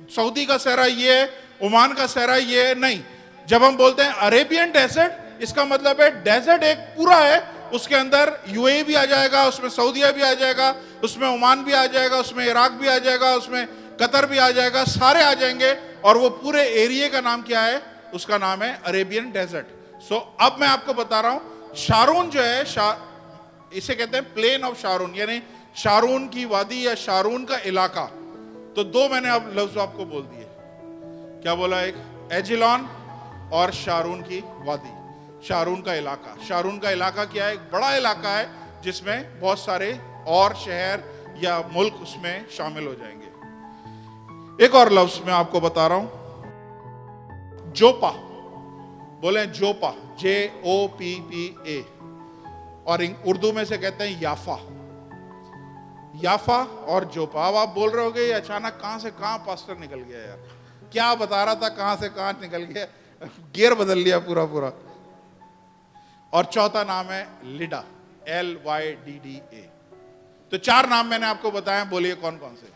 सऊदी का सहरा ये है, ओमान का सहरा ये है, नहीं। जब हम बोलते हैं अरेबियन डेजर्ट, इसका मतलब है डेजर्ट एक पूरा है, उसके अंदर यूएई भी आ जाएगा, उसमें सऊदीया भी आ जाएगा, उसमें ओमान भी आ जाएगा, उसमें इराक भी आ जाएगा, उसमें कतर भी आ जाएगा, सारे आ जाएंगे। और वो पूरे एरिया का नाम क्या है? उसका नाम है अरेबियन डेजर्ट। सो अब मैं आपको बता रहा हूं, शारून जो है, इसे कहते हैं प्लेन ऑफ शारून, यानी शारून की वादी या शारून का इलाका। तो दो मैंने अब लफ्ज आपको बोल दिए। क्या बोला? एक एजिलॉन और शारून की वादी, शारून का इलाका। शारून का इलाका क्या है? एक बड़ा इलाका है जिसमें बहुत सारे और शहर या मुल्क उसमें शामिल हो जाएंगे। एक और लफ्ज मैं आपको बता रहा हूं, जोपा। बोले जोपा, JOPPA, और उर्दू में से कहते हैं याफा। याफा और जोपा। अब आप बोल रहे होगे अचानक कहां से कहां पास्टर निकल गया यार, क्या बता रहा था, कहां से कहां निकल गया, गियर बदल लिया पूरा। और चौथा नाम है लिडा, LYDDA। तो चार नाम मैंने आपको बताया, बोलिए कौन कौन से?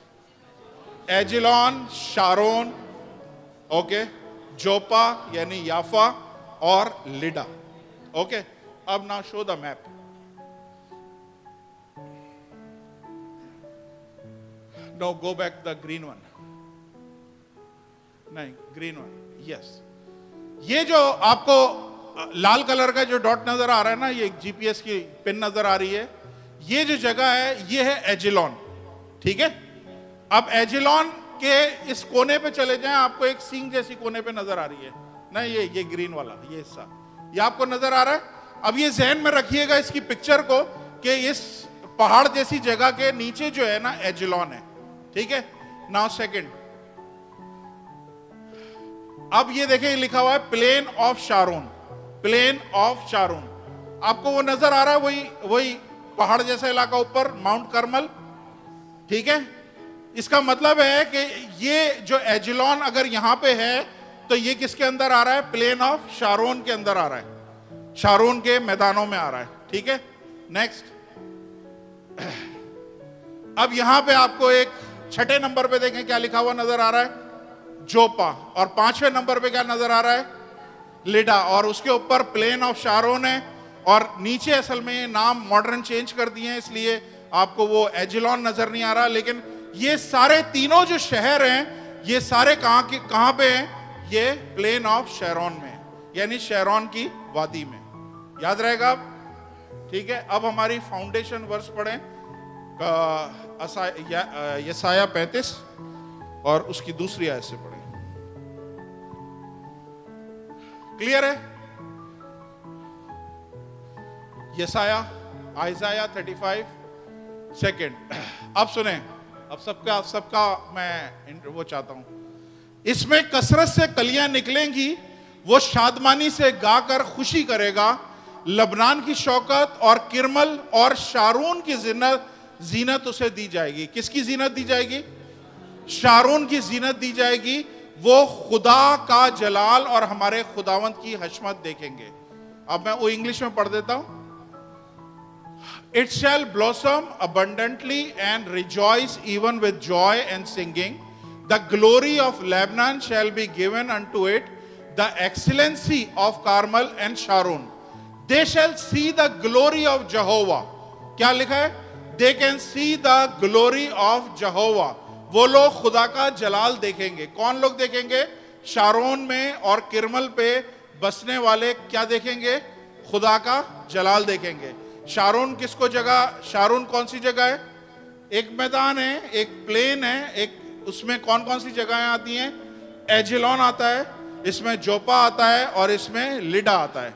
एजिलॉन, शारोन, ओके, जोपा यानी याफा, और लिडा। ओके, अब now show the map. No, go back the green one, नहीं ग्रीन वन, यस। ये जो आपको लाल कलर का जो डॉट नजर आ रहा है ना, ये GPS की पिन नजर आ रही है, ये जो जगह है ये है एजिलॉन, ठीक है। अब एजिलॉन के इस कोने पे चले जाएं, आपको एक सींग जैसी कोने पे नजर आ रही है ना, ये ग्रीन वाला ये हिस्सा, ये आपको नजर आ रहा है। अब ये जहन में रखिएगा इसकी पिक्चर को, कि इस पहाड़ जैसी जगह के नीचे जो है ना एजिलॉन है, ठीक है। नाउ सेकंड, अब ये देखें लिखा हुआ है plane of Sharone, plane of Sharone. आपको वो नजर आ रहा है, वही पहाड़ जैसा इलाका ऊपर, माउंट करमल, ठीक है। इसका मतलब है कि ये जो एजिलॉन अगर यहां पे है, तो ये किसके अंदर आ रहा है? प्लेन ऑफ शारून के अंदर आ रहा है, शारून के मैदानों में आ रहा है, ठीक है। नेक्स्ट, अब यहां पे आपको एक छठे नंबर पे देखें क्या लिखा हुआ नजर आ रहा है? जोपा। और पांचवें नंबर पे क्या नजर आ रहा है? लिडा। और उसके ऊपर प्लेन ऑफ शारोन है, और नीचे असल में नाम मॉडर्न चेंज कर दिए हैं, इसलिए आपको वो एजिलॉन नजर नहीं आ रहा। लेकिन ये सारे तीनों जो शहर हैं, ये सारे कहां पे हैं? ये प्लेन ऑफ शैरोन में, यानी शैरोन की वादी में। याद रहेगा अब, ठीक है। अब हमारी फाउंडेशन वर्स पढ़ें, यसाया 35 और उसकी दूसरी आयत से पढ़ें। क्लियर है? यसाया, आइजाया 35 सेकेंड। अब सुने, अब सबका मैं वो चाहता हूं। इसमें कसरत से कलियां निकलेंगी, वो शादमानी से गाकर खुशी करेगा। लबनान की शौकत और किरमल और शारून की जीनत उसे दी जाएगी। किसकी जीनत दी जाएगी? शारून की जीनत दी जाएगी। वो खुदा का जलाल और हमारे खुदावंत की हशमत देखेंगे। अब मैं वो इंग्लिश में पढ़ देता हूं। It shall blossom abundantly and rejoice even with joy and singing. The glory of Lebanon shall be given unto it, the excellency of Carmel and Sharon. They shall see the glory of Jehovah. क्या लिखा है? They can see the glory of Jehovah. वो लोग खुदा का जलाल देखेंगे। कौन लोग देखेंगे? शारोन में और किरमल पे बसने वाले क्या देखेंगे? खुदा का जलाल देखेंगे। शारोन किसको जगह, शारोन कौन सी जगह है? एक मैदान है, एक प्लेन है, एक उसमें कौन कौन सी जगहें आती हैं? एजिलॉन आता है, इसमें जोपा आता है और इसमें लिडा आता है।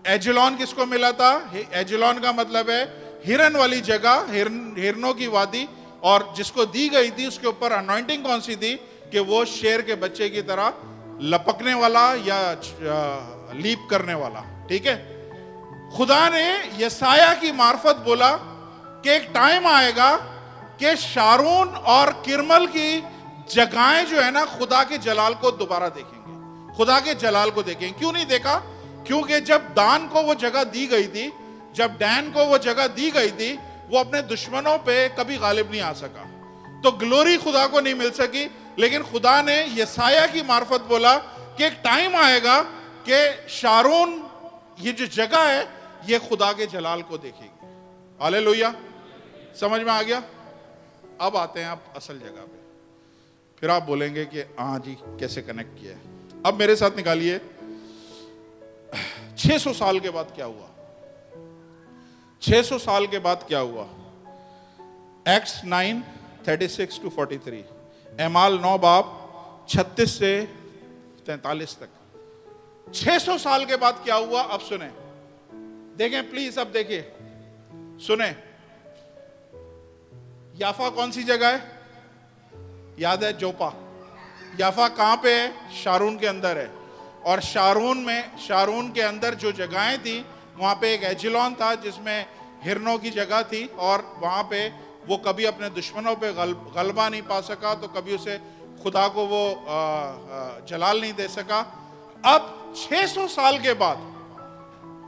एजुलॉन किसको मिला था? एजुलॉन का मतलब है हिरन वाली जगह, हिरनों की वादी, और जिसको दी गई थी उसके ऊपर अनॉइंटिंग कौन सी थी कि वो शेर के बच्चे की तरह लपकने वाला या लीप करने वाला। ठीक है, खुदा ने यसाया की मार्फत बोला कि एक टाइम आएगा कि शारून और किरमल की जगहें जो है ना खुदा के जलाल को दोबारा देखेंगे, खुदा के जलाल को देखेंगे। क्यों नहीं देखा? क्योंकि जब दान को वो जगह दी गई थी, जब डैन को वो जगह दी गई थी, वो अपने दुश्मनों पे कभी गालिब नहीं आ सका, तो ग्लोरी खुदा को नहीं मिल सकी। लेकिन खुदा ने यसाया की मार्फत बोला कि एक टाइम आएगा कि शारून, ये जो जगह है, ये खुदा के जलाल को देखेगी। हालेलुया, समझ में आ गया? अब आते हैं आप असल जगह पे, फिर आप बोलेंगे कि हाँ जी कैसे कनेक्ट किया है। अब मेरे साथ निकालिए 600 साल के बाद क्या हुआ। 600 साल के बाद क्या हुआ? एक्ट्स 9:36 to 43, एमाल 9 बाब 36 से 43 तक। 600 साल के बाद क्या हुआ? अब सुने, देखें प्लीज, अब देखिए, सुने। याफा कौन सी जगह है? याद है? जोपा। याफा कहां पे है? शारून के अंदर है। और शारून के अंदर जो जगहें थी, वहां पे एक एजुलॉन था जिसमें हिरनों की जगह थी, और वहां पे वो कभी अपने दुश्मनों पे गलबा नहीं पा सका, तो कभी उसे खुदा को वो जलाल नहीं दे सका। अब 600 साल के बाद,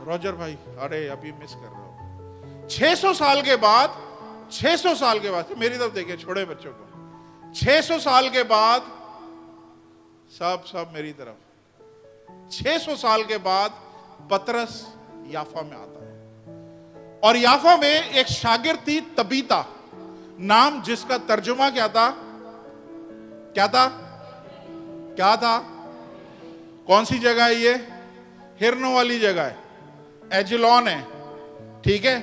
रॉजर भाई अरे अभी मिस कर रहे हो, 600 साल के बाद, 600 साल के बाद, मेरी तरफ देखिए छोड़े बच्चों को, 600 साल के बाद, सब मेरी तरफ, 600 साल के बाद पतरस याफा में आता है। और याफा में एक शागिर्द थी तबीता नाम, जिसका तर्जुमा क्या था? क्या था? क्या था? कौन सी जगह है ये? हिरनों वाली जगह है, एजुलॉन है। ठीक है,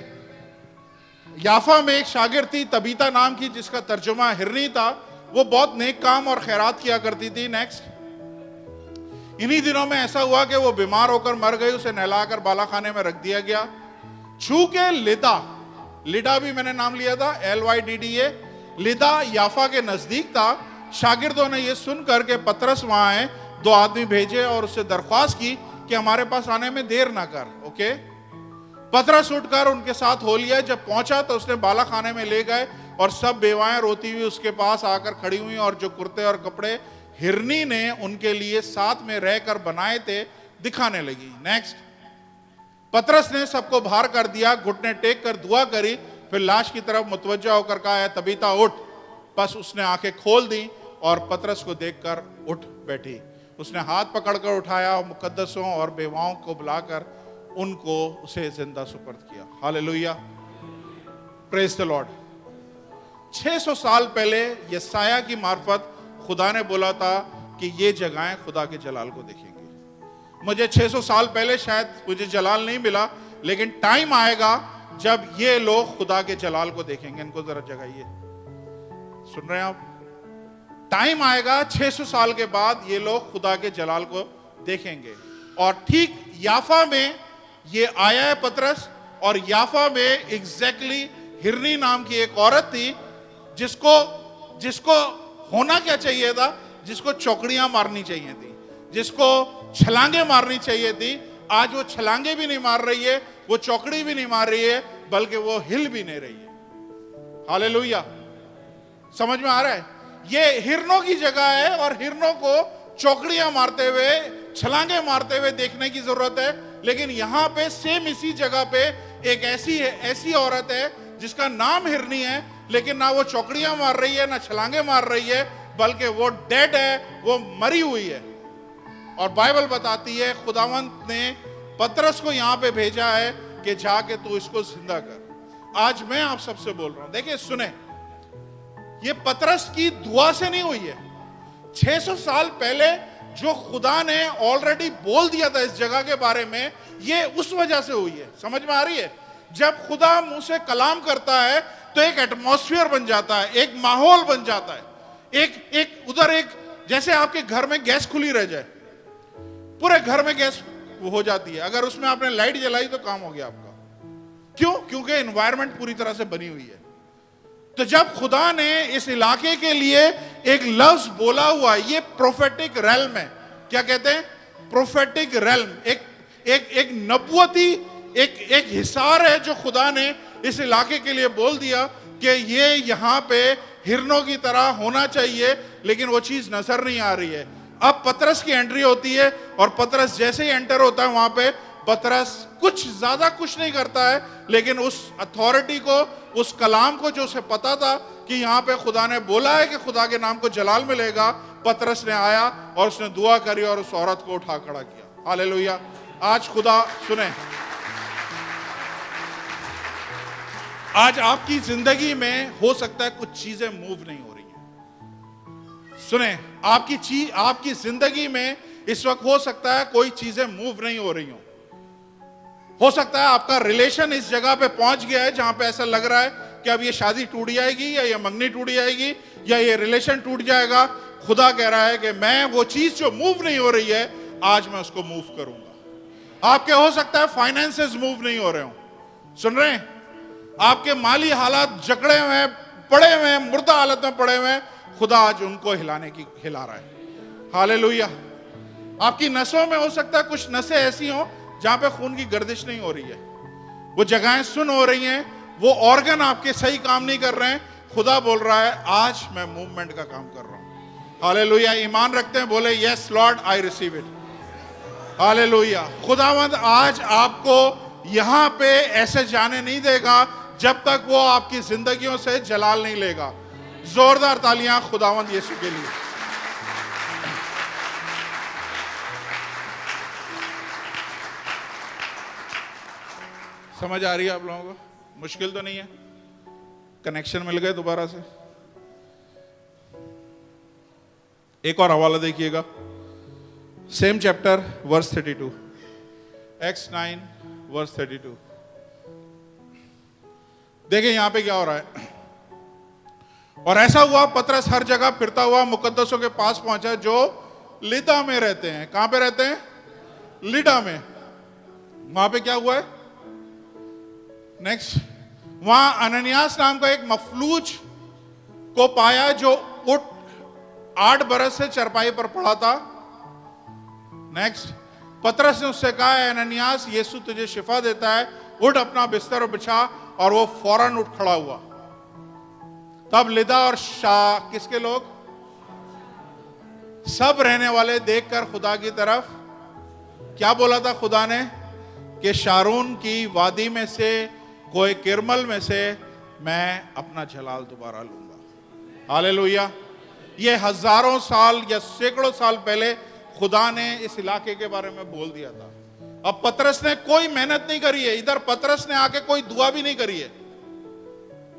याफा में एक शागिर्द थी तबीता नाम की, जिसका तर्जुमा हिरनी था। वो बहुत नेक काम और खैरात किया करती थी। नेक्स्ट, इन्हीं दिनों में ऐसा हुआ कि वो बीमार होकर मर गई, उसे नहलाकर बालाखाने में रख दिया गया। चूंकि लिदा भी मैंने नाम लिया था, LYDDA, लिदा याफा के नजदीक था। शागिर्दों ने यह सुनकर के पतरस वहां आए, 2 आदमी भेजे और उससे दरख्वास्त की कि हमारे पास आने में देर ना कर। ओके, पतरस उठकर उनके साथ हो लिया। जब पहुंचा तो उसने बालाखाने में ले गए, और सब बेवाएं रोती हुई उसके पास आकर खड़ी हुई, और जो कुर्ते और कपड़े हिरनी ने उनके लिए साथ में रहकर बनाए थे दिखाने लगी। नेक्स्ट, पतरस ने सबको बाहर कर दिया, घुटने टेक कर दुआ करी, फिर लाश की तरफ मुतवज्जा होकर कहा, है तबीता उठ। बस उसने आंखें खोल दी और पतरस को देखकर उठ बैठी। उसने हाथ पकड़कर उठाया और मुकद्दसों और बेवाओं को बुलाकर उनको उसे जिंदा सुपर्द किया। Hallelujah, praise the Lord. 600 साल पहले यसाया की मार्फत खुदा ने बोला था कि ये जगहें खुदा के जलाल को देखेंगे। मुझे 600 साल पहले शायद मुझे जलाल नहीं मिला, लेकिन टाइम आएगा जब ये लोग खुदा के जलाल को देखेंगे। इनको जरा जगाइए, सुन रहे हैं आप? टाइम आएगा 600 साल के बाद ये लोग खुदा के जलाल को देखेंगे। और ठीक याफा में ये आया है पतरस, और याफा में एग्जैक्टली हिरनी नाम की एक औरत थी, जिसको होना क्या चाहिए था? जिसको चौकड़ियां मारनी चाहिए थी, जिसको छलांगे मारनी चाहिए थी। आज वो छलांगे भी नहीं मार रही है, वो चौकड़ी भी नहीं मार रही है, बल्कि वो हिल भी नहीं रही है। हालेलुया, समझ में आ रहा है? ये हिरनों की जगह है, और हिरनों को चौकड़ियां मारते हुए, छलांगे मारते हुए देखने की जरूरत है। लेकिन यहां पे सेम इसी जगह पे एक ऐसी औरत है जिसका नाम हिरनी है, लेकिन ना वो चौकड़ियां मार रही है, ना छलांगे मार रही है, बल्कि वो डेड है, वो मरी हुई है। और बाइबल बताती है खुदावंत ने पतरस को यहां पे भेजा है कि जाके तू इसको जिंदा कर। आज मैं आप सबसे बोल रहा हूं, देखिए सुने, ये पतरस की दुआ से नहीं हुई है। 600 साल पहले जो खुदा ने ऑलरेडी बोल दिया था इस जगह के बारे में, ये उस वजह से हुई है। समझ में आ रही है? जब खुदा मुंह से कलाम करता है तो एक एटमॉस्फेयर बन जाता है, एक माहौल बन जाता है। एक उधर एक, जैसे आपके घर में गैस खुली रह जाए, पूरे घर में गैस हो जाती है। अगर उसमें आपने लाइट जलाई तो काम हो गया आपका। क्यों? क्योंकि एनवायरनमेंट पूरी तरह से बनी हुई है। तो जब खुदा ने इस इलाके के लिए एक लफ्ज बोला हुआ, ये प्रोफेटिक रेल्म है। क्या कहते हैं? Prophetic realm. एक नबुवती एक हिसार है जो खुदा ने इस इलाके के लिए बोल दिया कि ये यहां पे हिरनों की तरह होना चाहिए, लेकिन वो चीज नजर नहीं आ रही है। अब पतरस की एंट्री होती है और पतरस जैसे ही एंटर होता है वहां पे पतरस कुछ ज्यादा कुछ नहीं करता है, लेकिन उस अथॉरिटी को, उस कलाम को जो उसे पता था कि यहाँ पे खुदा ने बोला है कि खुदा के नाम को जलाल मिलेगा, पतरस ने आया और उसने दुआ करी और उस औरत को उठा खड़ा किया। हालेलुया। आज खुदा सुने, आज आपकी जिंदगी में हो सकता है कुछ चीजें मूव नहीं हो रही हैं। सुने, आपकी जिंदगी में इस वक्त हो सकता है कोई चीजें मूव नहीं हो रही हो सकता है आपका रिलेशन इस जगह पे पहुंच गया है जहां पे ऐसा लग रहा है कि अब ये शादी टूट जाएगी या ये मंगनी टूट जाएगी या ये रिलेशन टूट जाएगा। खुदा कह रहा है कि मैं वो चीज जो मूव नहीं हो रही है आज मैं उसको मूव करूंगा। आपके हो सकता है फाइनेंसेस मूव नहीं हो रहे हो, सुन रहे हैं? आपके माली हालात जकड़े हुए हैं, पड़े हुए हैं, मुर्दा हालत में पड़े हुए हैं, खुदा आज उनको हिला रहा है। हालेलुया। आपकी नसों में हो सकता है कुछ नसें ऐसी हो जहां पे खून की गर्दिश नहीं हो रही है, वो जगहें सुन हो रही हैं, वो ऑर्गन आपके सही काम नहीं कर रहे हैं। खुदा बोल रहा है आज मैं मूवमेंट का काम कर रहा हूं। हालेलुया। ईमान रखते हैं, बोले yes Lord I receive it. Hallelujah. खुदावंद आज आपको यहां पे ऐसे जाने नहीं देगा जब तक वो आपकी जिंदगियों से जलाल नहीं लेगा। जोरदार तालियां खुदावंद यीशु के लिए। समझ आ रही है आप लोगों को? मुश्किल तो नहीं है? कनेक्शन मिल गए दोबारा से? एक और हवाला देखिएगा, same chapter verse 32, Acts 9 verse 32। देखिए यहां पे क्या हो रहा है। और ऐसा हुआ पतरस हर जगह फिरता हुआ मुकद्दसों के पास पहुंचा जो लिदा में रहते हैं। कहां पे रहते हैं? लिडा में। वहां पे क्या हुआ है नेक्स्ट? वहां अननियास नाम का एक मफलूज को पाया जो 8 बरस से चरपाई पर पड़ा था। नेक्स्ट, पतरस ने उससे कहा, अननियास यीशु तुझे शिफा देता है, उठ अपना बिस्तर बिछा। और वो फौरन उठ खड़ा हुआ। तब लिदा और शाह, किसके लोग? सब रहने वाले देखकर खुदा की तरफ क्या बोला था खुदा ने कि शारून की वादी में से, कोई किरमल में से मैं अपना जलाल दोबारा लूंगा। हालेलुया। ये हजारों साल या सैकड़ों साल पहले खुदा ने इस इलाके के बारे में बोल दिया था। अब पतरस ने कोई मेहनत नहीं करी है, इधर पतरस ने आके कोई दुआ भी नहीं करी है।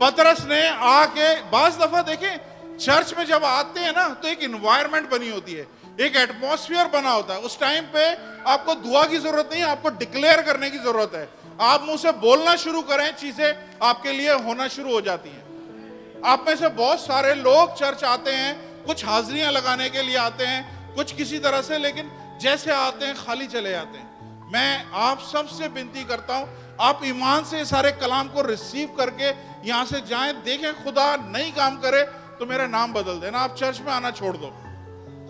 पतरस ने आके, बाज दफा देखें चर्च में जब आते हैं ना तो एक एनवायरनमेंट बनी होती है, एक एटमॉस्फेयर बना होता है। उस टाइम पे आपको दुआ की जरूरत नहीं है, आपको डिक्लेयर करने की जरूरत है। आप मुंह से बोलना शुरू करें, चीजें आपके लिए होना शुरू हो जाती हैं। आप में से बहुत सारे लोग चर्च आते हैं, कुछ हाजिरियां लगाने के लिए आते हैं, कुछ किसी तरह से, लेकिन जैसे आते हैं खाली चले जाते हैं। मैं आप सबसे विनती करता हूं, आप ईमान से सारे कलाम को रिसीव करके यहां से जाएं। देखें खुदा नहीं काम करे तो मेरा नाम बदल देना, आप चर्च में आना छोड़ दो।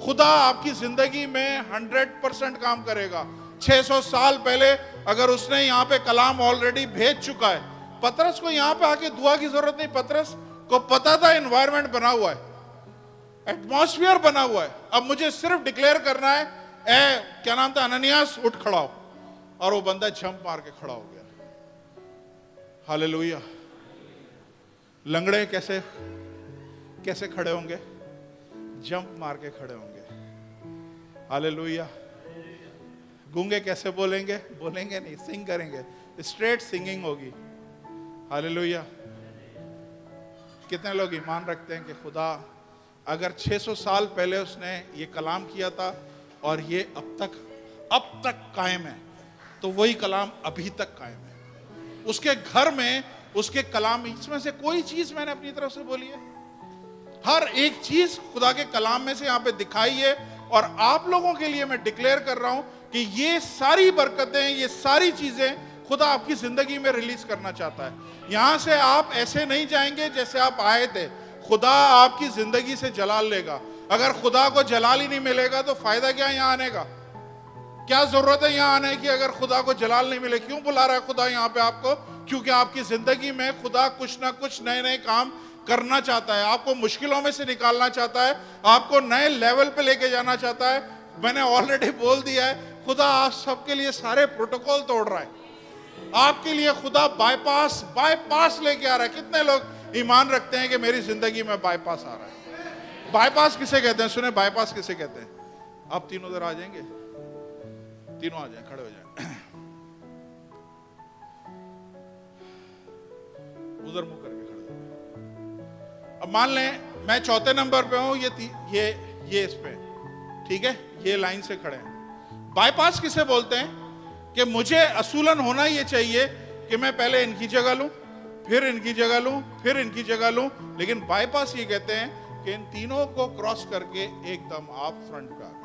खुदा आपकी जिंदगी में 100% काम करेगा। 600 साल पहले अगर उसने यहाँ पे कलाम ऑलरेडी भेज चुका है, पतरस को यहाँ पे आके दुआ की जरूरत नहीं। पतरस को पता था एनवायरनमेंट बना हुआ है, एटमॉस्फेयर बना हुआ है। अब मुझे सिर्फ डिक्लेयर करना है, क्या नाम था, अननियास उठ खड़ा हो। और वो बंदा जंप मार के खड़ा हो गया। हालेलुया। लंगड़े कैसे खड़े होंगे? जंप मार के खड़े होंगे। हालेलुया। गूंगे कैसे बोलेंगे? बोलेंगे नहीं, सिंग करेंगे, स्ट्रेट सिंगिंग होगी। हालेलुया। कितने लोग ईमान रखते हैं कि खुदा अगर 600 साल पहले उसने ये कलाम किया था और ये अब तक कायम है, तो वही कलाम अभी तक कायम है। उसके घर में उसके कलाम, इसमें से कोई चीज मैंने अपनी तरफ से बोली है? हर एक चीज खुदा के कलाम में से यहां पे दिखाई है। और आप लोगों के लिए मैं डिक्लेयर कर रहा हूं कि ये सारी बरकतें, ये सारी चीजें खुदा आपकी जिंदगी में रिलीज करना चाहता है। यहां से आप ऐसे नहीं जाएंगे जैसे आप आए थे। खुदा आपकी जिंदगी से जलाल लेगा। अगर खुदा को जलाल ही नहीं मिलेगा तो फायदा क्या यहां आने का? क्या जरूरत है यहां आने की अगर खुदा को जलाल नहीं मिले? क्यों बुला रहा है खुदा यहां पे आपको? क्योंकि आपकी जिंदगी में खुदा कुछ ना कुछ नए नए काम करना चाहता है। आपको मुश्किलों में से निकालना चाहता है, आपको नए लेवल पे लेके जाना चाहता है। मैंने ऑलरेडी बोल दिया है, खुदा आप सबके लिए सारे प्रोटोकॉल तोड़ रहा है। आपके लिए खुदा बाईपास लेके आ रहा है। कितने लोग ईमान रखते हैं कि मेरी जिंदगी में बाईपास आ रहा है? बाईपास किसे कहते हैं? सुने, बाईपास किसे कहते हैं? आप तीनों उधर आ जाएंगे, तीनों आ जाए, खड़े हो जाए, उधर मुंह करके खड़े हो जाए। अब मान लें मैं चौथे नंबर पे हूं, ये इस पे, ठीक है, ये लाइन से खड़े हैं। बाईपास किसे बोलते हैं? कि मुझे असूलन होना ये चाहिए कि मैं पहले इनकी जगह लूं, फिर इनकी जगह लूं, फिर इनकी जगह लूं। लेकिन बाईपास ये कहते हैं कि इन तीनों को क्रॉस करके एकदम आप फ्रंट पे आ गए।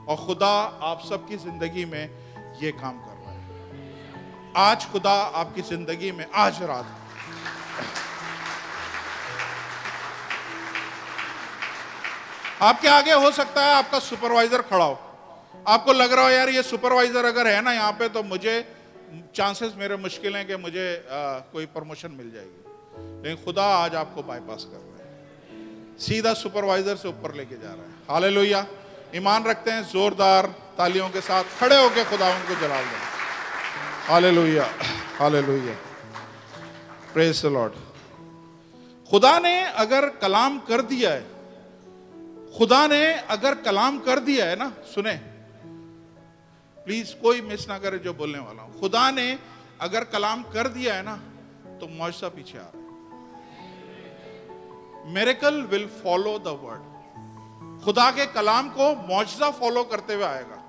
और खुदा आप सबकी जिंदगी में ये काम कर रहा है। आज खुदा आपकी जिंदगी में, आज रात आपके आगे हो सकता है आपका सुपरवाइजर खड़ा हो। आपको लग रहा हो यार ये सुपरवाइजर अगर है ना यहाँ पे तो मुझे चांसेस मेरे मुश्किल हैं कि मुझे कोई प्रमोशन मिल जाएगी। लेकिन खुदा आज आपको बाईपास कर रहा है, सीधा सुपरवाइजर से ऊपर लेके जा रहा है। हालेलुया। ईमान रखते हैं, जोरदार तालियों के साथ खड़े होकर खुदा उनको जलाल दें। Hallelujah, hallelujah, praise the Lord. खुदा ने अगर कलाम कर दिया है, खुदा ने अगर कलाम कर दिया है ना, सुने प्लीज कोई मिस ना करे जो बोलने वाला हूं। खुदा ने अगर कलाम कर दिया है ना तो मौजज़ा पीछे आ रहा है। Miracle will follow the word. खुदा के कलाम को मौजज़ा फॉलो करते हुए आएगा।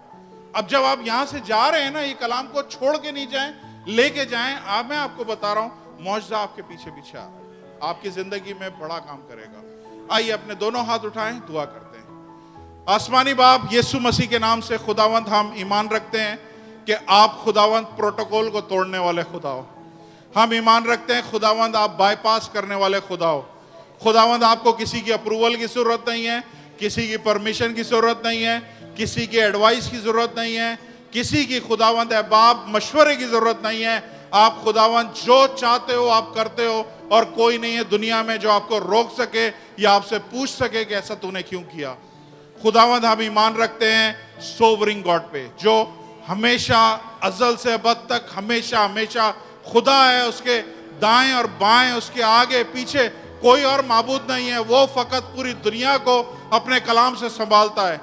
अब जब आप यहां से जा रहे हैं ना, ये कलाम को छोड़ के नहीं जाएं, लेके जाएं। मैं आपको बता रहा हूं, मौजज़ा आपके पीछे पीछे आ रहा है, आपकी जिंदगी में बड़ा काम करेगा। आइए अपने दोनों हाथ उठाएं, दुआ करते हैं। आसमानी बाप, यीशु मसीह के नाम से खुदावंद हम ईमान रखते हैं कि आप खुदावंद प्रोटोकॉल को तोड़ने वाले खुदा हो। हम ईमान रखते हैं खुदावंद आप बाईपास करने वाले खुदा हो। खुदावंद आपको किसी की अप्रूवल की जरूरत नहीं है, किसी की परमिशन की जरूरत नहीं है, किसी की एडवाइस की जरूरत नहीं है, किसी की खुदावंद है बाप मशवरे की जरूरत नहीं है। आप खुदावंद जो चाहते हो आप करते हो, और कोई नहीं है दुनिया में जो आपको रोक सके या आपसे पूछ सके कि ऐसा तूने क्यों किया। खुदावंद हम ईमान रखते हैं सोवरिंग गॉड पे, जो हमेशा अज़ल से अब तक हमेशा हमेशा खुदा है। उसके दाएं और बाएं, उसके आगे पीछे कोई और माबूद नहीं है। वो फकत पूरी दुनिया को अपने कलाम से संभालता है।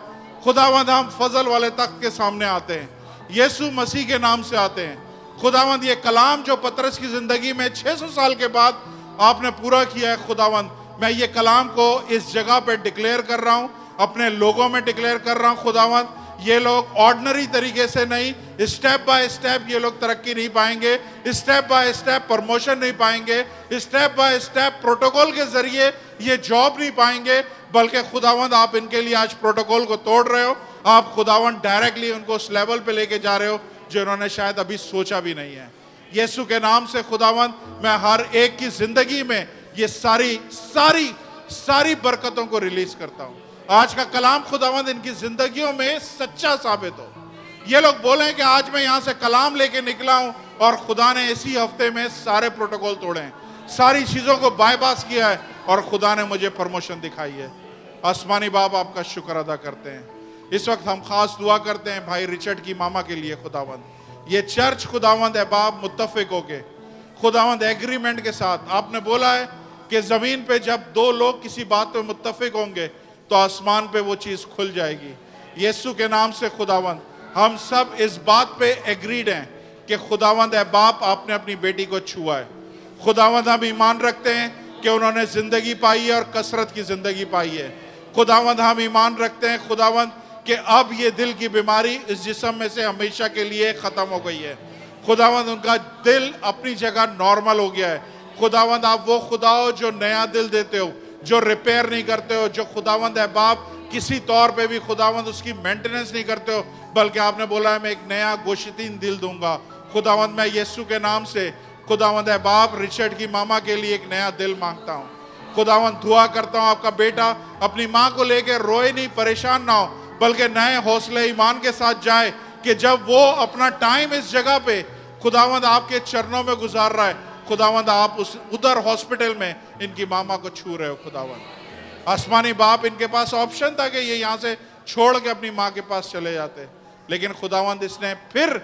खुदावंद हम फजल वाले तख्त के सामने आते हैं, यीशु मसीह के नाम से आते हैं। खुदावंद ये कलाम जो पतरस की जिंदगी में 600 साल के बाद आपने पूरा किया है, खुदावंद मैं ये कलाम को इस जगह पे डिक्लेयर कर रहा हूं, अपने लोगों में डिक्लेयर कर रहा हूं। खुदावंद ये लोग ऑर्डिनरी तरीके से नहीं, स्टेप बाय स्टेप ये लोग तरक्की नहीं पाएंगे, स्टेप बाय स्टेप प्रमोशन नहीं पाएंगे, स्टेप बाय स्टेप प्रोटोकॉल के जरिए ये जॉब नहीं पाएंगे, बल्कि खुदावंद आप इनके लिए आज प्रोटोकॉल को तोड़ रहे हो। आप खुदावंद डायरेक्टली उनको उस लेवल पे लेके जा रहे हो जो इन्होंने शायद अभी सोचा भी नहीं है। यीशु के नाम से खुदावंद मैं हर एक की जिंदगी में ये सारी बरकतों को रिलीज करता हूं। आज का कलाम खुदावंद इनकी जिंदगियों में सच्चा साबित हो। ये लोग बोले कि आज मैं यहां से कलाम लेके निकला हूं और खुदा ने इसी हफ्ते में सारे प्रोटोकॉल तोड़े हैं, सारी चीजों को बाईपास किया है और खुदा ने मुझे प्रमोशन दिखाई है। आसमानी बाप आपका शुक्र अदा करते हैं। इस वक्त हम खास दुआ करते हैं भाई रिचर्ड की मामा के लिए। खुदावंद ये चर्च खुदावंद है बाप मुत्तफिक होके, खुदावंद एग्रीमेंट के साथ आपने बोला है कि जमीन पे जब दो लोग किसी बात पे मुत्तफिक होंगे तो आसमान पे वो चीज खुल जाएगी। यीशु के नाम से खुदावंद हम सब इस बात पे एग्रीड हैं कि खुदावंद है बाप आपने अपनी बेटी को छुआ है। खुदावंद हम ईमान रखते हैं कि उन्होंने जिंदगी पाई है और कसरत की जिंदगी पाई है। खुदावंद हम ईमान रखते हैं खुदावंद कि अब ये दिल की बीमारी इस जिस्म में से हमेशा के लिए खत्म हो गई है। खुदावंद उनका दिल अपनी जगह नॉर्मल हो गया है। खुदावंद आप वो खुदा हो जो नया दिल देते हो, जो रिपेयर नहीं करते हो, जो खुदावंद है बाप किसी तौर पे भी खुदावंद उसकी मेंटेनेंस नहीं करते हो, बल्कि आपने बोला है मैं एक नया गोशितीन दिल दूंगा। खुदावंद मैं यीशु के नाम से खुदावंद है बाप रिचर्ड की मामा के लिए एक नया दिल मांगता हूँ। खुदावंद दुआ करता हूँ आपका बेटा अपनी माँ को लेकर रोए नहीं, परेशान ना हो, बल्कि नए हौसले ईमान के साथ जाए कि जब वो अपना टाइम इस जगह पे खुदावंद आपके चरणों में गुजार रहा है, खुदावंद आप उस उधर हॉस्पिटल में इनकी मामा को छू रहे हो। खुदावंद आसमानी बाप इनके पास ऑप्शन था कि ये यहाँ से छोड़ के अपनी माँ के पास चले जाते, लेकिन खुदावंद इसने फिर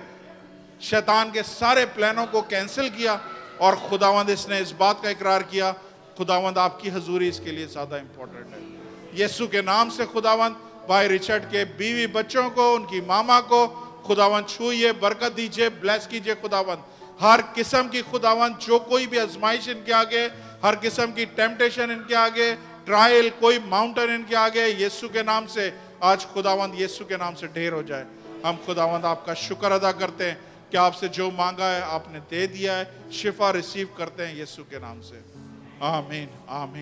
शैतान के सारे प्लानों को कैंसिल किया और खुदावंद इसने इस बात का इकरार किया खुदावंद आपकी हजूरी इसके लिए ज्यादा इंपॉर्टेंट है। यीशु के नाम से खुदावंद भाई रिचर्ड के बीवी बच्चों को, उनकी मामा को खुदावंद छूइए, बरकत दीजिए, ब्लेस कीजिए खुदावंद। हर किस्म की खुदावंद जो कोई भी आजमाइश इनके आगे, हर किस्म की टेम्पटेशन इनके आगे, ट्रायल, कोई माउंटेन इनके आगे, यीशु के नाम से आज खुदावंद यीशु के नाम से ढेर हो जाए। हम खुदावंद आपका शुक्र अदा करते हैं कि आपसे जो मांगा है आपने दे दिया है। शिफा रिसीव करते हैं यीशु के नाम से। आमीन आमीन।